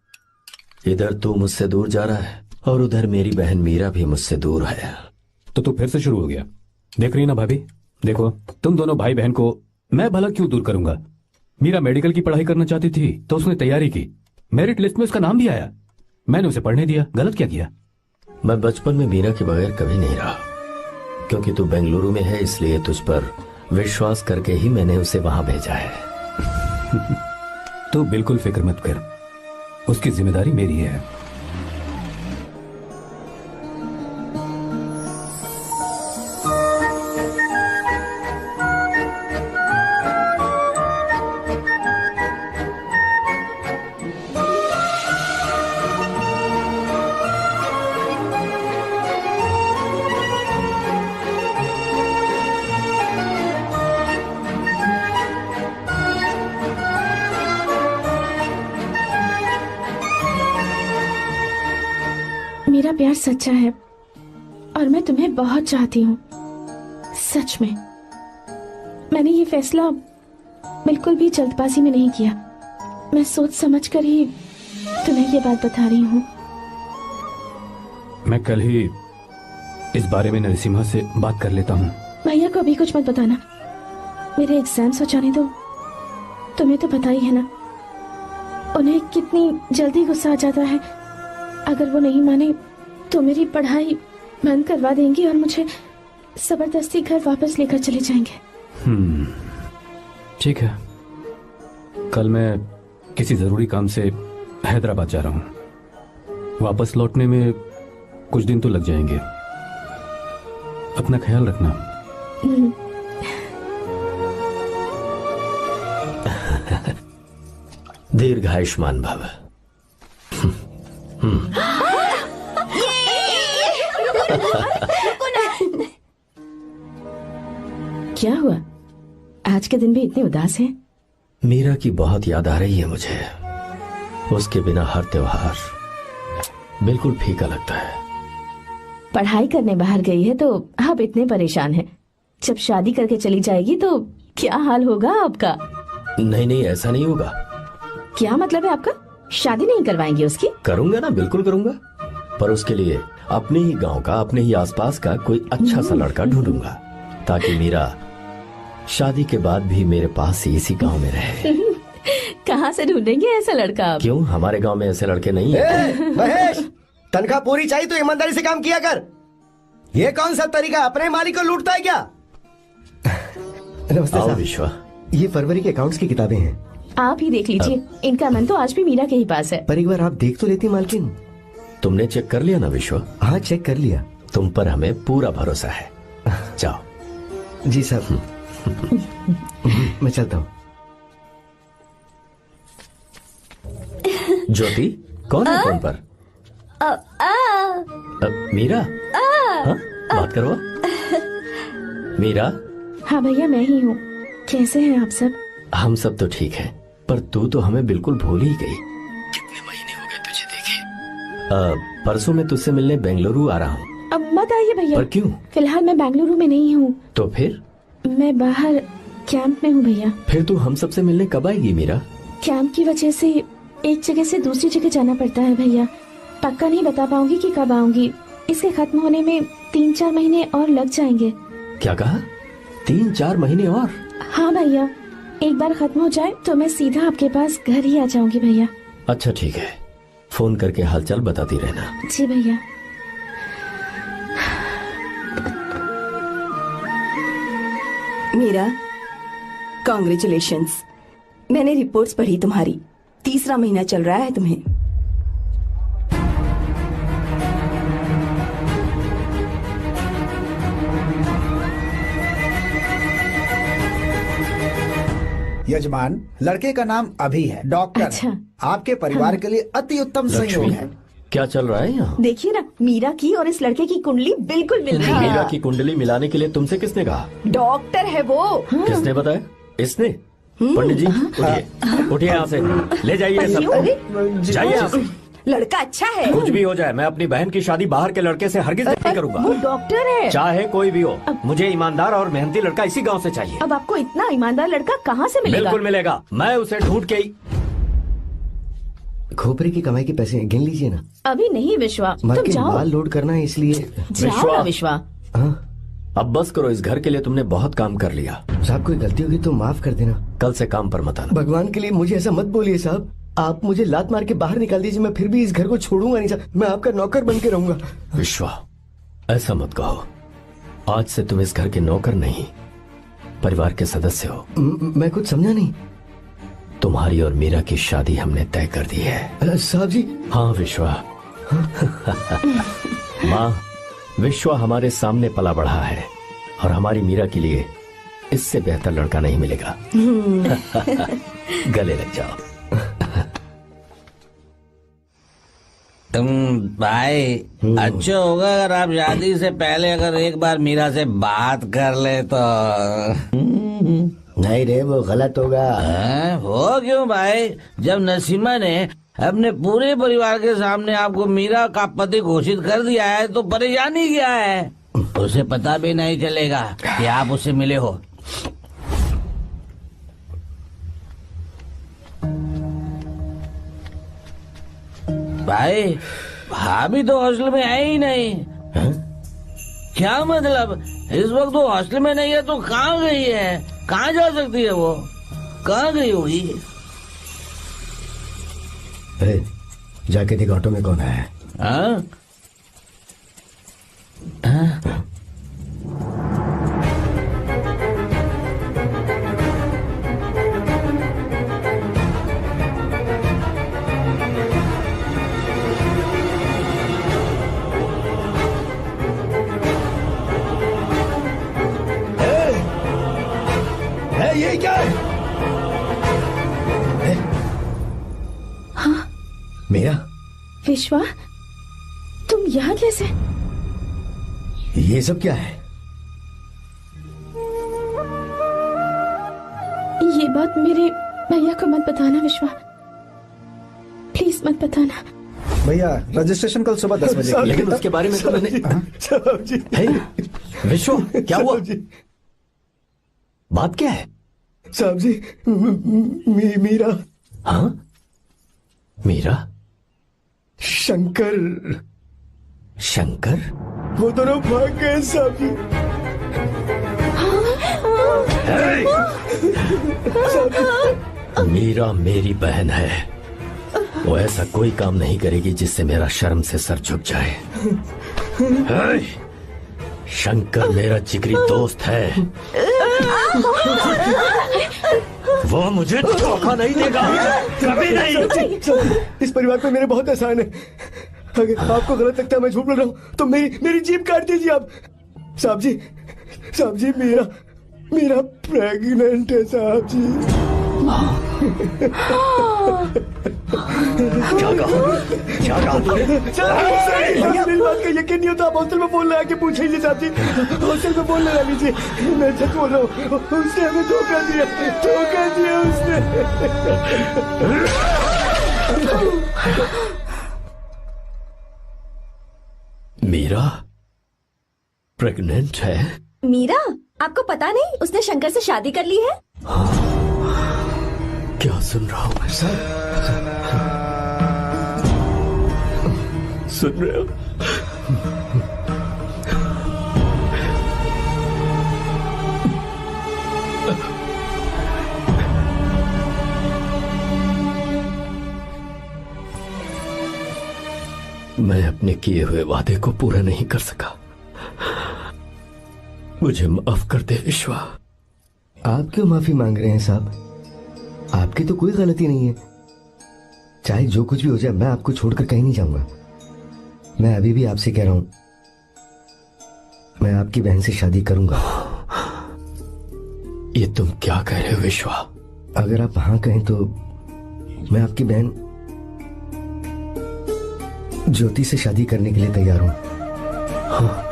इधर तू मुझसे दूर जा रहा है और उधर मेरी बहन मीरा भी मुझसे दूर है। तो तू फिर से शुरू हो गया। देख रही ना भाभी, देखो तुम दोनों भाई बहन को मैं भला क्यों दूर करूंगा। मीरा मेडिकल की पढ़ाई करना चाहती थी तो उसने तैयारी की, मेरिट लिस्ट में उसका नाम भी आया, मैंने उसे पढ़ने दिया। गलत क्या किया? मैं बचपन में मीरा के बगैर कभी नहीं रहा, क्योंकि तू बेंगलुरु में है इसलिए तुझ पर विश्वास करके ही मैंने उसे वहां भेजा है। तू बिल्कुल फिक्र मत कर, उसकी जिम्मेदारी मेरी है। मेरा प्यार सच्चा है और मैं तुम्हें बहुत चाहती हूँ, सच में। मैंने ये फैसला बिल्कुल भी जल्दबाजी में नहीं किया। मैं सोच समझकर ही तुम्हें ये बात बता रही हूँ। मैं कल ही इस बारे में नरसिम्हा से बात कर लेता हूँ। भैया को अभी कुछ मत बताना, मेरे एग्जाम्स हो जाने दो। तुम्हें तो पता ही है ना उन्हें कितनी जल्दी गुस्सा आ जाता है। अगर वो नहीं माने तो मेरी पढ़ाई बंद करवा देंगे और मुझे जबरदस्ती घर वापस लेकर चले जाएंगे। ठीक है, कल मैं किसी जरूरी काम से हैदराबाद जा रहा हूँ। वापस लौटने में कुछ दिन तो लग जाएंगे। अपना ख्याल रखना। दीर्घायुष्मान भव। क्या हुआ, आज के दिन भी इतने उदास हैं? मीरा की बहुत याद आ रही है मुझे। उसके बिना हर त्योहार बिल्कुल फीका लगता है। पढ़ाई करने बाहर गई है तो अब इतने परेशान है। जब शादी करके चली जाएगी तो क्या हाल होगा आपका? नहीं नहीं, ऐसा नहीं होगा। क्या मतलब है आपका? शादी नहीं करवाएंगे उसकी? करूंगा ना, बिल्कुल करूंगा, पर उसके लिए अपने ही गांव का, अपने ही आसपास का कोई अच्छा सा लड़का ढूंढूंगा ताकि मीरा शादी के बाद भी मेरे पास ही इसी गांव में रहे। कहाँ से ढूंढेंगे ऐसा लड़का आप? क्यों, हमारे गांव में ऐसे लड़के नहीं है? महेश, तनख्वाह पूरी चाहिए तो ईमानदारी से काम किया कर। ये कौन सा तरीका, अपने मालिक को लूटता है क्या? नमस्ते आओ साहब। विश्वा। ये फरवरी के अकाउंट्स की किताबें हैं। आप ही देख लीजिए, इनका मन तो आज भी मीरा के ही पास है। पर एक बार आप देख तो लेती मालकिन। तुमने चेक कर लिया ना विश्वा? हाँ चेक कर लिया। तुम पर हमें पूरा भरोसा है। जाओ। जी साहब। मैं चलता हूँ। ज्योति कौन है फोन पर? मीरा? हाँ? बात करो। मीरा? हाँ भैया मैं ही हूँ। कैसे हैं आप सब? हम सब तो ठीक हैं, पर तू तो हमें बिल्कुल भूल ही गई। कितने महीने हो गए तुझे देखे। परसों मैं तुझसे मिलने बेंगलुरु आ रहा हूँ। अब मत आइए भैया। पर क्यों? फिलहाल मैं बेंगलुरु में नहीं हूँ। तो फिर? मैं बाहर कैंप में हूँ भैया। फिर तू हम सबसे मिलने कब आएगी मीरा? कैंप की वजह से एक जगह से दूसरी जगह जाना पड़ता है भैया। पक्का नहीं बता पाऊंगी कि कब आऊंगी। इसके खत्म होने में 3-4 महीने और लग जाएंगे। क्या कहा? 3-4 महीने और? हाँ भैया, एक बार खत्म हो जाए तो मैं सीधा आपके पास घर ही आ जाऊंगी भैया। अच्छा ठीक है, फोन करके हालचाल बताती रहना। जी भैया। मीरा, कॉन्ग्रेचुलेशंस। मैंने रिपोर्ट्स पढ़ी तुम्हारी। 3रा महीना चल रहा है तुम्हें। यजमान, लड़के का नाम अभी है, डॉक्टर। अच्छा। आपके परिवार के लिए अति उत्तम संयोग है। क्या चल रहा है यहाँ? देखिए ना, मीरा की और इस लड़के की कुंडली बिल्कुल मिल रही है। मीरा की कुंडली मिलाने के लिए तुमसे किसने कहा? डॉक्टर है वो। किसने बताया? इसने? पंडित जी उठिए, उठिए यहाँ से, ले जाइए सब। जाइए यहाँ से। लड़का अच्छा है। कुछ भी हो जाए, मैं अपनी बहन की शादी बाहर के लड़के से हरगिज नहीं करूंगा। वो डॉक्टर है। चाहे कोई भी हो, मुझे ईमानदार और मेहनती लड़का इसी गांव से चाहिए। अब आपको इतना ईमानदार लड़का कहाँ से मिलेगा? बिल्कुल मिलेगा, मैं उसे ढूंढ के ही। खोपरे की कमाई के पैसे गिन लीजिए ना। अभी नहीं विश्वा, तुम मालकिन, जाओ। माल लोड करना है इसलिए। जाओ ना विश्वा। अब बस करो, इस घर के लिए तुमने बहुत काम कर लिया। साहब कोई गलती होगी तो माफ कर देना। कल से काम पर मत आना। भगवान के लिए मुझे ऐसा मत बोलिए साहब। आप मुझे लात मार के बाहर निकाल दीजिए, मैं फिर भी इस घर को छोड़ूंगा नहीं साहब। मैं आपका नौकर बन के रहूंगा। विश्वा, ऐसा मत कहो। आज से तुम इस घर के नौकर नहीं, परिवार के सदस्य हो। मैं कुछ समझा नहीं। तुम्हारी और मीरा की शादी हमने तय कर दी है। साहब जी। हाँ विश्वा। माँ, विश्वा हमारे सामने पला बढ़ा है और हमारी मीरा के लिए इससे बेहतर लड़का नहीं मिलेगा। गले लग जाओ। तुम भाई, अच्छा होगा अगर आप शादी से पहले अगर एक बार मीरा से बात कर ले तो। नहीं रे, वो गलत होगा। वो क्यों भाई? जब नसीमा ने अपने पूरे परिवार के सामने आपको मीरा का पति घोषित कर दिया है तो परेशानी क्या है? उसे पता भी नहीं चलेगा कि आप उससे मिले हो। भाई, भाभी तो हॉस्टल में है ही नहीं। क्या मतलब? इस वक्त वो हॉस्टल में नहीं है तो कहाँ गई है? कहाँ जा सकती है वो? कहाँ गई होगी? जाके देख ऑटो में कौन है। हाँ? ये क्या है? हाँ? मीरा? विश्वा, तुम यहाँ कैसे? ये सब क्या है? ये बात मेरे भैया को मत बताना विश्वा, प्लीज मत बताना। भैया, रजिस्ट्रेशन कल सुबह 10 बजे। लेकिन उसके बारे में तो मैंने। विश्व, क्या हुआ? बात क्या है? साहब जी, मीरा। हाँ? मीरा? शंकर। शंकर? वो दोनों भाग गए साहब जी। मीरा मेरी बहन है, वो ऐसा कोई काम नहीं करेगी जिससे मेरा शर्म से सर झुक जाए। शंकर मेरा जिगरी दोस्त है। वो मुझे धोखा नहीं देगा, कभी नहीं। इस परिवार पे मेरे बहुत एहसान है। अगर आपको गलत लगता है मैं झूठ बोल रहा हूँ तो मेरी जीभ काट दीजिए आप। साहब जी मेरा प्रेग्नेंट है साहब जी। क्या कहा तूने? मेरी बात का यकीन नहीं होता, आप हॉस्टल में फोन लगा के पूछ लीजिए साहब जी। हॉस्टल में फोन लगा लीजिए, मैं सच बोल रहा हूँ। उसने हमें धोखा दिया उसने। मीरा प्रेग्नेंट है? मीरा, आपको पता नहीं उसने शंकर से शादी कर ली है? क्या सुन रहा हूँ मैं? सुन रहे हो? मैं अपने किए हुए वादे को पूरा नहीं कर सका, मुझे माफ कर दे विश्वा। आप क्यों माफी मांग रहे हैं साहब? आपकी तो कोई गलती नहीं है। चाहे जो कुछ भी हो जाए मैं आपको छोड़कर कहीं नहीं जाऊंगा। मैं अभी भी आपसे कह रहा हूं, मैं आपकी बहन से शादी करूंगा। ये तुम क्या कह रहे हो विश्वा? अगर आप हाँ कहें तो मैं आपकी बहन ज्योति से शादी करने के लिए तैयार हूं। हाँ।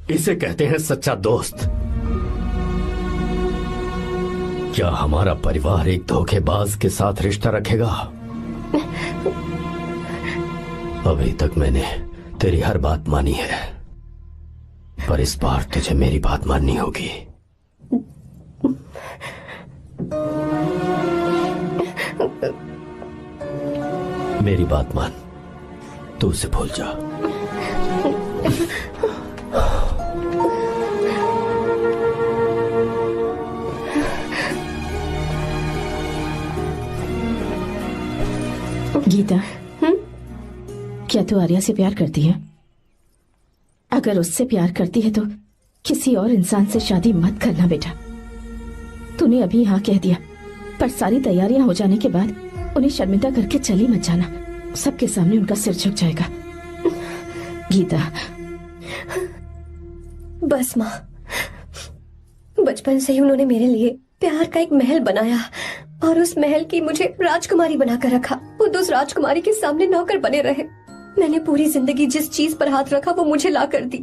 इसे कहते हैं सच्चा दोस्त। क्या हमारा परिवार एक धोखेबाज के साथ रिश्ता रखेगा? अभी तक मैंने तेरी हर बात मानी है, पर इस बार तुझे मेरी बात माननी होगी। मेरी बात मान, तू उसे भूल जा। गीता, क्या तू आर्या से प्यार करती है? अगर उससे प्यार करती है तो किसी और इंसान से शादी मत करना बेटा। तूने अभी हाँ कह दिया, पर सारी तैयारियां हो जाने के बाद उन्हें शर्मिंदा करके चली मत जाना। सबके सामने उनका सिर झुक जाएगा। गीता। बस माँ, बचपन से ही उन्होंने मेरे लिए प्यार का एक महल बनाया और उस महल की मुझे राजकुमारी बनाकर रखा। वो उस राजकुमारी के सामने नौकर बने रहे। मैंने पूरी जिंदगी जिस चीज पर हाथ रखा वो मुझे ला कर दी।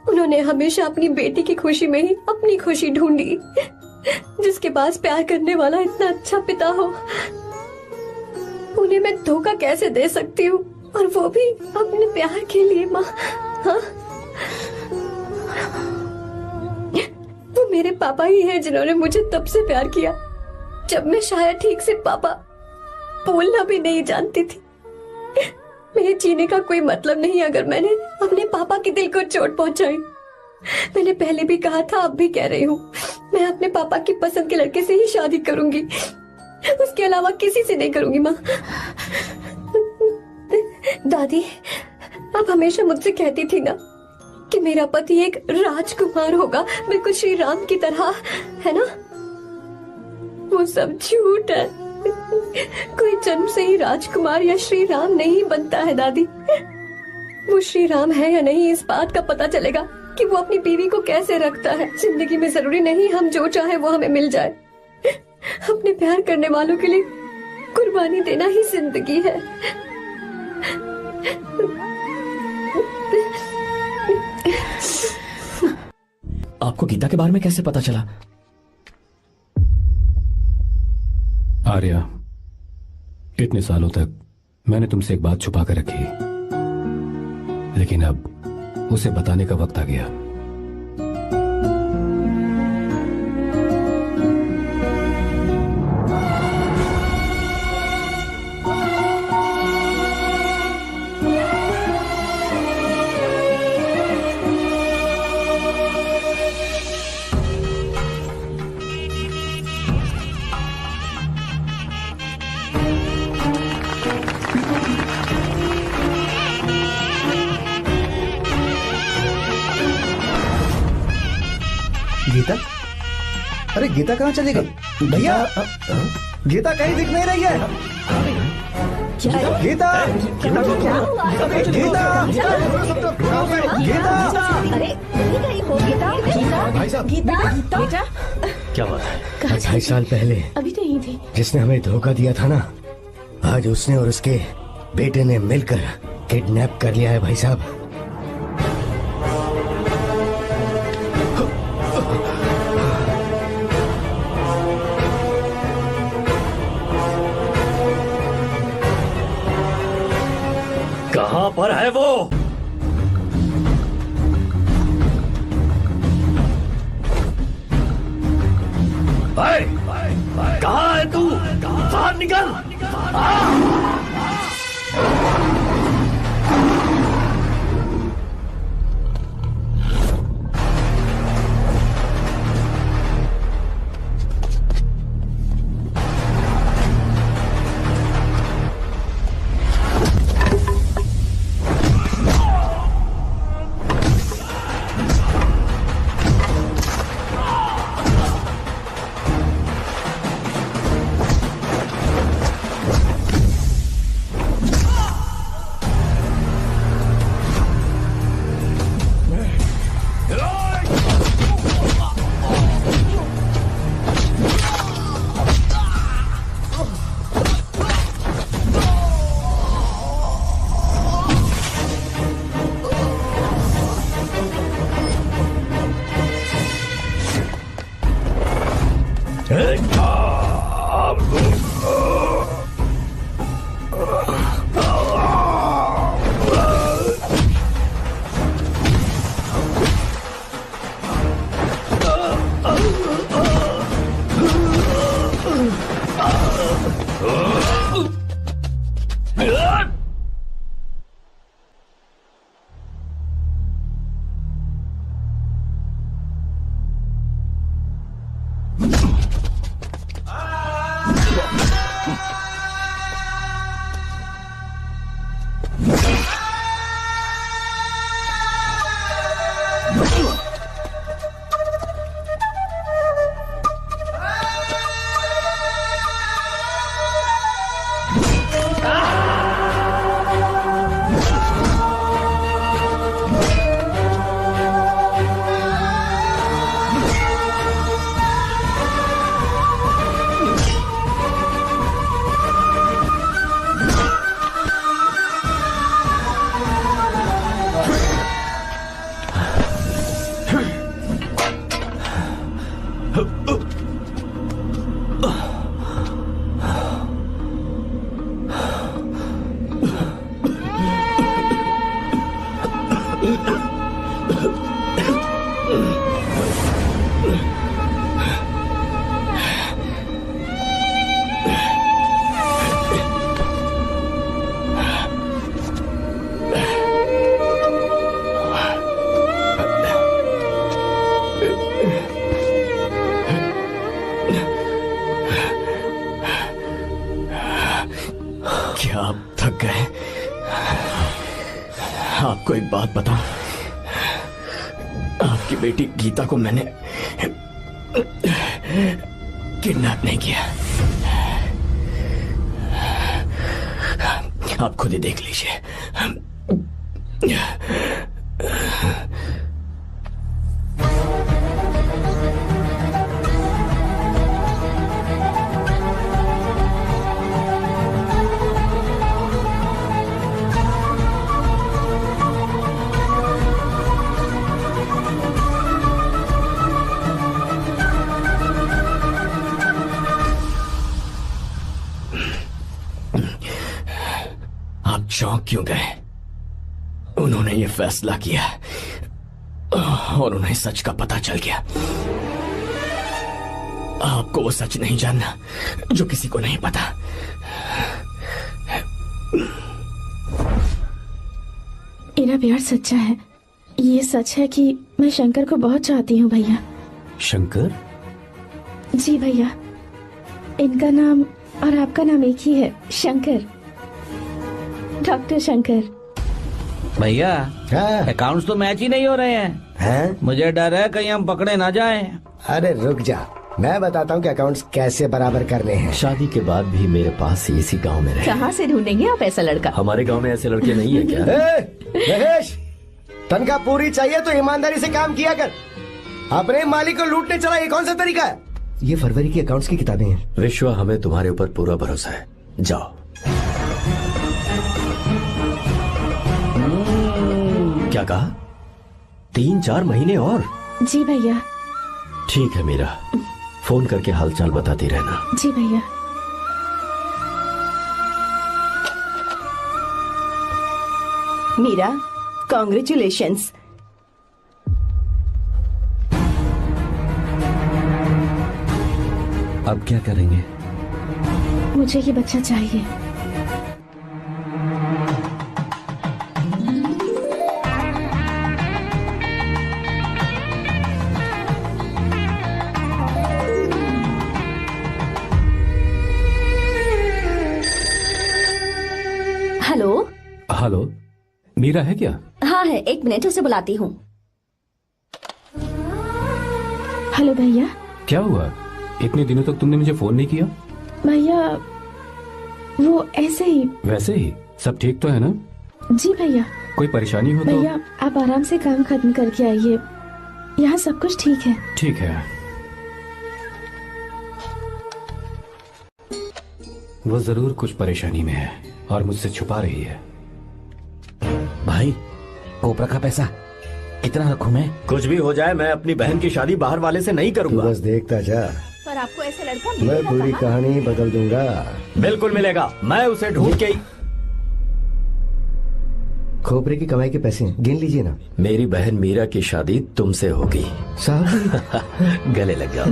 उन्होंने हमेशा अपनी बेटी की खुशी में ही अपनी खुशी ढूंढी। जिसके पास प्यार करने वाला इतना अच्छा पिता हो, उन्हें मैं धोखा कैसे दे सकती हूँ, और वो भी अपने प्यार के लिए। माँ, हाँ, वो मेरे पापा ही हैं जिन्होंने मुझे तब से प्यार किया जब मैं शायद ठीक से पापा बोलना भी नहीं जानती थी। मेरे जीने का कोई मतलब नहीं अगर मैंने अपने पापा के दिल को चोट पहुंचाई। मैंने पहले भी कहा था, अब भी कह रही हूँ, मैं अपने पापा की पसंद के लड़के से ही शादी करूंगी, उसके अलावा किसी से नहीं करूंगी। माँ, दादी आप हमेशा मुझसे कहती थी ना कि मेरा पति एक राजकुमार होगा, बिल्कुल श्री राम की तरह, है ना? वो सब झूठ है। कोई जन्म से ही राजकुमार या श्री राम नहीं बनता है दादी। वो श्री राम है या नहीं इस बात का पता चलेगा कि वो अपनी बीवी को कैसे रखता है। जिंदगी में जरूरी नहीं हम जो चाहे वो हमें मिल जाए। अपने प्यार करने वालों के लिए कुर्बानी देना ही जिंदगी है। आपको गीता के बारे में कैसे पता चला? आर्या, इतने सालों तक मैंने तुमसे एक बात छुपा कर रखी, लेकिन अब उसे बताने का वक्त आ गया। गीता? अरे गीता कहाँ चली गई भैया? गीता कहीं दिख नहीं रही है। गीता, अरे कहीं गई हो गीता? भाई साहब, बेटा क्या बात है? 2.5 साल पहले अभी तो यही थी। जिसने हमें धोखा दिया था ना, आज उसने और उसके बेटे ने मिलकर किडनैप कर लिया है भाई साहब। कहां पर है वो? कहां है तू? बाहर निकल! क्या आप थक गए? आपको एक बात बताऊं, आपकी बेटी गीता को मैंने किडनैप नहीं किया। आप खुद ही देख लीजिए। आप चौंक क्यों गए? उन्होंने ये फैसला किया और उन्हें सच का पता चल गया। आपको वो सच नहीं जानना जो किसी को नहीं पता। मेरा प्यार सच्चा है। ये सच है कि मैं शंकर को बहुत चाहती हूँ भैया। शंकर? जी भैया, इनका नाम और आपका नाम एक ही है, शंकर, डॉक्टर शंकर। भैया अकाउंट्स तो मैच ही नहीं हो रहे हैं। मुझे डर है कहीं हम पकड़े ना जाएं। अरे रुक जा, मैं बताता हूँ कि अकाउंट्स कैसे बराबर करने हैं। शादी के बाद भी मेरे पास ही इसी गांव में रहे। कहाँ से ढूंढेंगे आप ऐसा लड़का? हमारे गांव में ऐसे लड़के नहीं है क्या? महेश, तनख्वाह पूरी चाहिए तो ईमानदारी से काम किया कर। अपने मालिक को लूटने चला, ये कौन सा तरीका है? ये फरवरी की अकाउंट्स की किताबें हैं। विश्वा, हमें तुम्हारे ऊपर पूरा भरोसा है, जाओ। क्या कहा? 3-4 महीने और? जी भैया। ठीक है मीरा, फोन करके हालचाल बताती रहना। जी भैया। मीरा, कॉन्ग्रेचुलेशंस। अब क्या करेंगे? मुझे ये बच्चा चाहिए। हेलो। हेलो, मीरा है क्या? हाँ है, 1 मिनट, उसे बुलाती हूँ। हेलो भैया। क्या हुआ? इतने दिनों तक तुमने मुझे फोन नहीं किया? भैया वो ऐसे ही। वैसे ही? सब ठीक तो है ना? जी भैया। कोई परेशानी हो तो? भैया आप आराम से काम खत्म करके आइए, यहाँ सब कुछ ठीक है। ठीक है। वो जरूर कुछ परेशानी में है और मुझसे छुपा रही है। भाई, कोपरा का पैसा इतना रखूं मैं? कुछ भी हो जाए, मैं अपनी बहन की शादी बाहर वाले से नहीं करूंगा। बस देखता जा, पर आपको ऐसा लड़का मैं पूरी कहानी बदल दूंगा। बिल्कुल मिलेगा, मैं उसे ढूंढ के ही। खोपरे की कमाई के पैसे हैं, गिन लीजिए ना। मेरी बहन मीरा की शादी तुमसे होगी। साहब गले लग जाओ।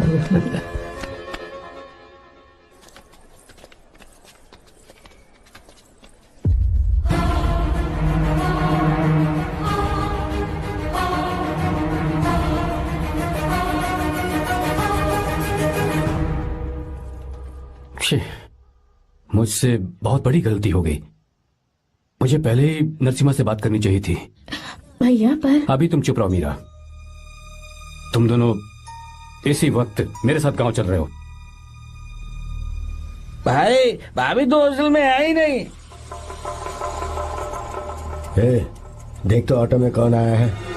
मुझसे बहुत बड़ी गलती हो गई। मुझे पहले ही नरसिम्हा से बात करनी चाहिए थी। भैया पर अभी तुम चुप रहो मीरा। तुम दोनों इसी वक्त मेरे साथ गांव चल रहे हो। भाई, भाभी तो हॉस्टल में है ही नहीं। देख तो ऑटो में कौन आया है।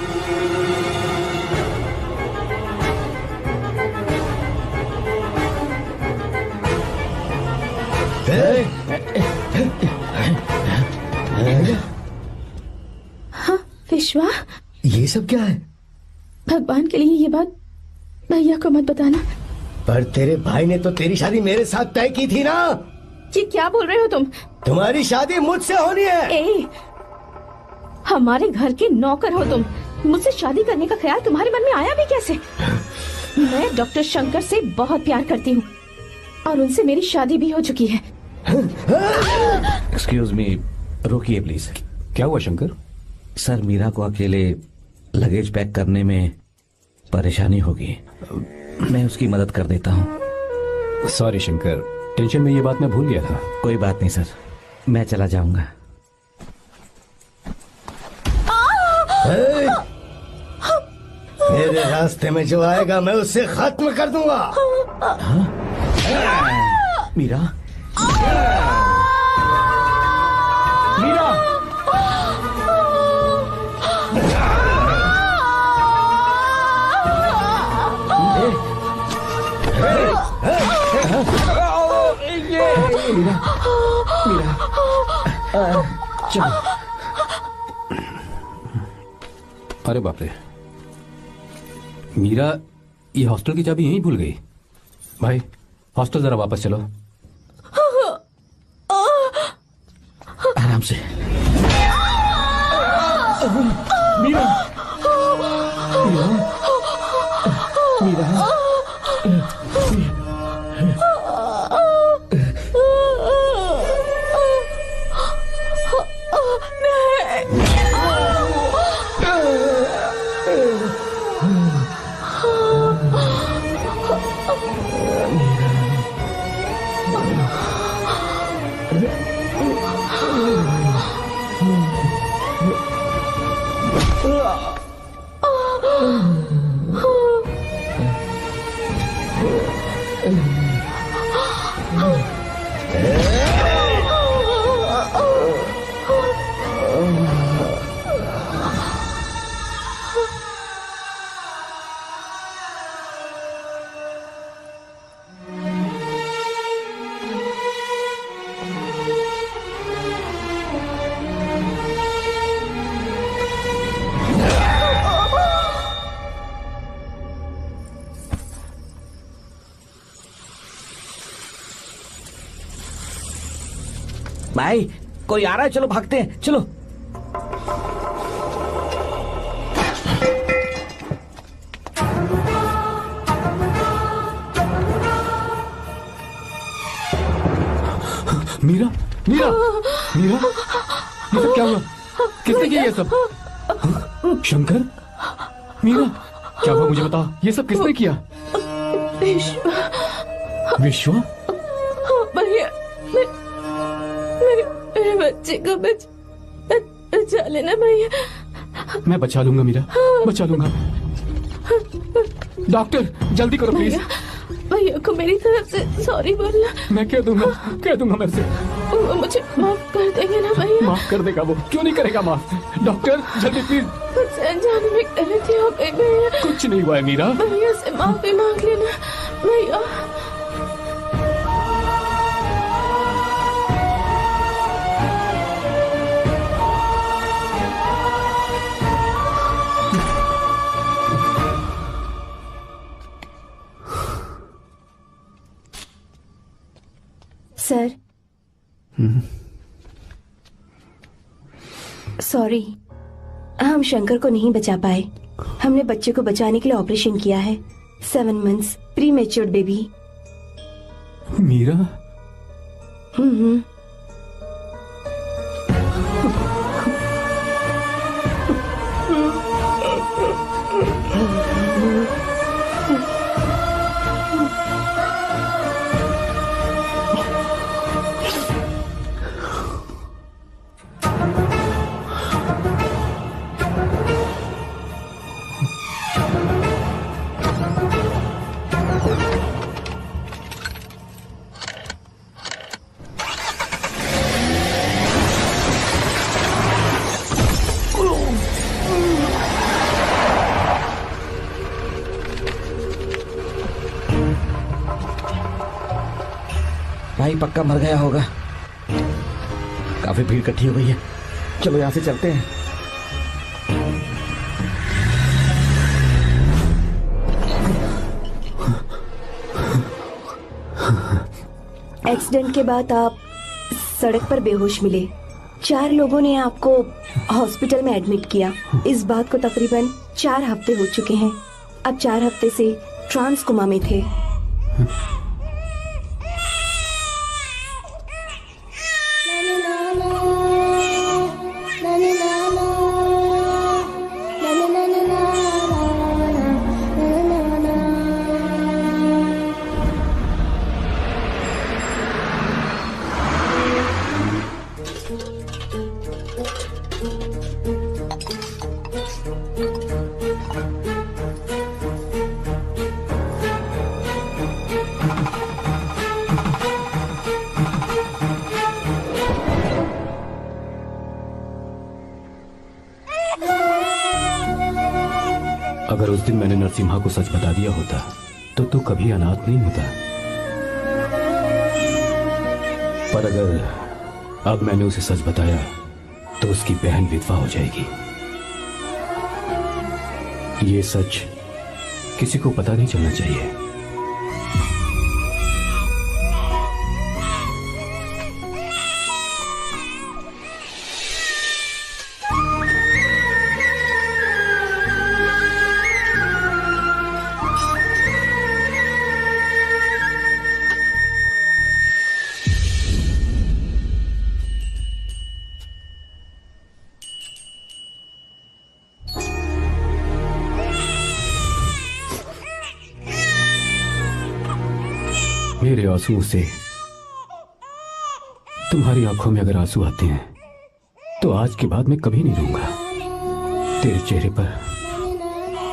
हाँ विश्वा, ये सब क्या है? भगवान के लिए ये बात भैया को मत बताना। पर तेरे भाई ने तो तेरी शादी मेरे साथ तय की थी ना। ये क्या बोल रहे हो तुम? तुम्हारी शादी मुझसे होनी है। हमारे घर के नौकर हो तुम, मुझसे शादी करने का ख्याल तुम्हारे मन में आया भी कैसे? मैं डॉक्टर शंकर से बहुत प्यार करती हूँ और उनसे मेरी शादी भी हो चुकी है। एक्सक्यूज मी, रोकिए प्लीज। क्या हुआ शंकर? सर, मीरा को अकेले लगेज पैक करने में परेशानी होगी, मैं उसकी मदद कर देता हूँ। सॉरी शंकर, टेंशन में ये बात मैं भूल गया था। कोई बात नहीं सर, मैं चला जाऊंगा। मेरे रास्ते में जो आएगा मैं उससे खत्म कर दूंगा। मीरा, मीरा, चलो। अरे बाप रे, मीरा ये हॉस्टल की चाबी यहीं भूल गई। भाई हॉस्टल जरा वापस चलो। आराम से। मीरा, मीरा, मीरा। भाई कोई आ रहा है, चलो भागते हैं, चलो। मीरा, मीरा, मीरा, ये सब क्या हुआ? किसने किया ये सब? शंकर, मीरा, क्या हुआ मुझे बता, ये सब किसने किया? विश्वा? भैया, मेरे बच्चे को बचा लेना भैया। मैं बचा लूंगा मीरा, बचा लूंगा। डॉक्टर जल्दी करो प्लीज। भैया को मेरी तरफ से सॉरी बोलना। मैं कह दूंगा मैं उसे। वो मुझे माफ कर देंगे ना भैया? माफ कर देगा वो, क्यों नहीं करेगा माफ? डॉक्टर जल्दी प्लीज। मुझसे अनजाने में गलती हो गई भैया। कुछ नहीं हुआ है मीरा। भैया से माफी मांग लेना भैया। सर, सॉरी, हम शंकर को नहीं बचा पाए। हमने बच्चे को बचाने के लिए ऑपरेशन किया है। 7 months pre matured baby. Meera? भाई पक्का मर गया होगा। काफी भीड़ इकट्ठी हो गई है, चलो यहाँ से चलते हैं। एक्सीडेंट के बाद आप सड़क पर बेहोश मिले। 4 लोगों ने आपको हॉस्पिटल में एडमिट किया। इस बात को तकरीबन 4 हफ्ते हो चुके हैं। अब 4 हफ्ते से ट्रांस कोमा में थे। अगर उस दिन मैंने नरसिम्हा को सच बता दिया होता तो तू कभी अनाथ नहीं होता। पर अगर अब मैंने उसे सच बताया तो उसकी बहन विधवा हो जाएगी। ये सच किसी को पता नहीं चलना चाहिए। मेरे आंसुओं से तुम्हारी आंखों में अगर आंसू आते हैं तो आज के बाद मैं कभी नहीं रोऊंगा। तेरे चेहरे पर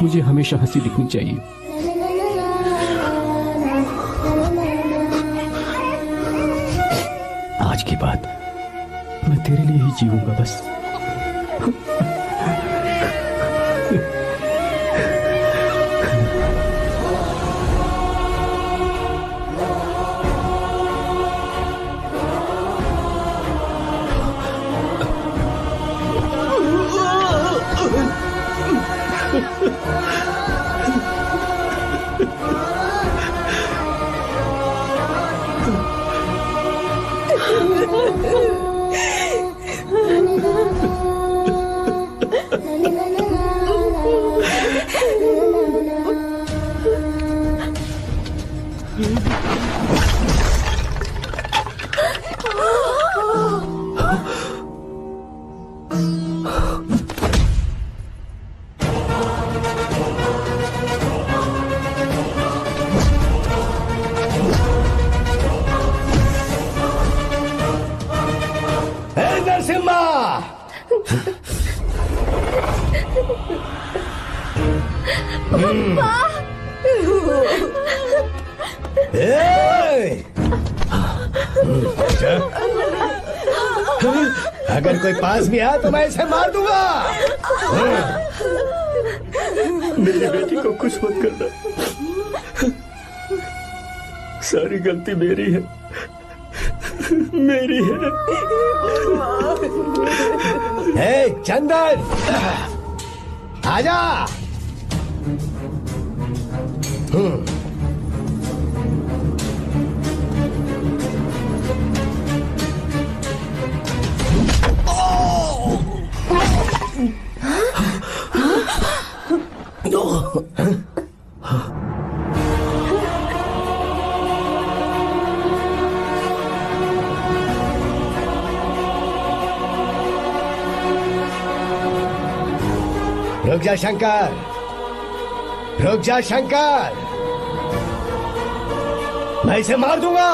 मुझे हमेशा हंसी दिखनी चाहिए। आज के बाद मैं तेरे लिए ही जीऊंगा बस। अगर कोई पास भी आया तो मैं इसे मार दूंगा। मेरी बेटी को कुछ मत करना, सारी गलती मेरी है, मेरी है। चंदन, आजा। रुक जा शंकर, रुक जा शंकर, मैं इसे मार दूंगा।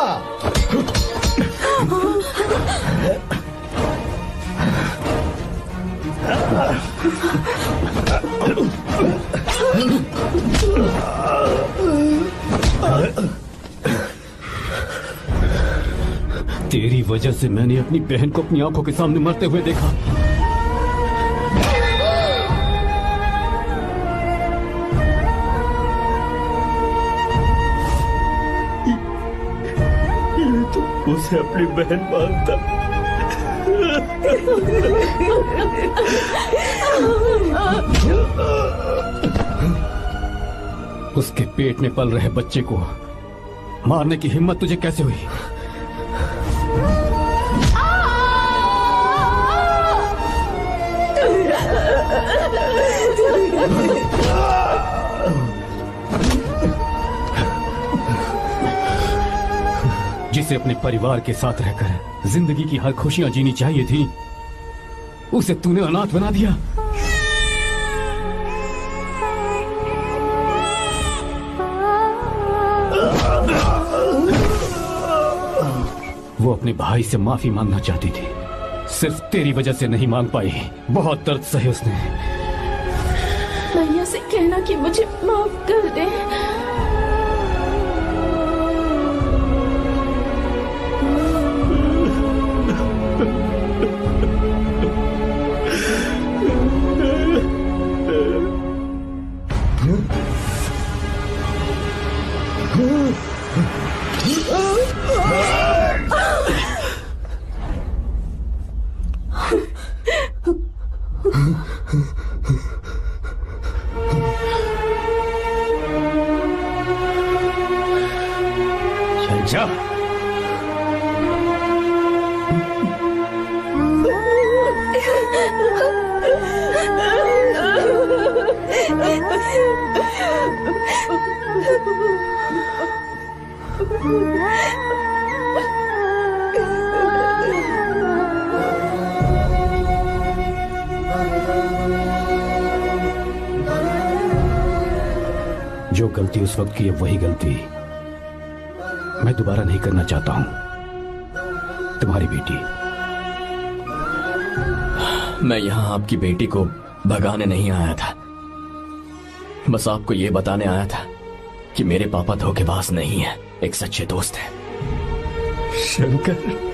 तेरी वजह से मैंने अपनी बहन को अपनी आंखों के सामने मरते हुए देखा। उसे अपनी बहन मानता। उसके पेट में पल रहे बच्चे को मारने की हिम्मत तुझे कैसे हुई? जिसे अपने परिवार के साथ रहकर जिंदगी की हर खुशियां जीनी चाहिए थी, उसे तूने अनाथ बना दिया। वो अपने भाई से माफी मांगना चाहती थी, सिर्फ तेरी वजह से नहीं मांग पाई। बहुत दर्द सहे उसने। भैया से कहना कि मुझे माफ कर दे। जा। जो गलती उस वक्त की है वही गलती मैं दोबारा नहीं करना चाहता हूं। तुम्हारी बेटी। मैं यहाँ आपकी बेटी को भगाने नहीं आया था, बस आपको ये बताने आया था कि मेरे पापा धोखेबाज नहीं है, एक सच्चे दोस्त है। शंकर,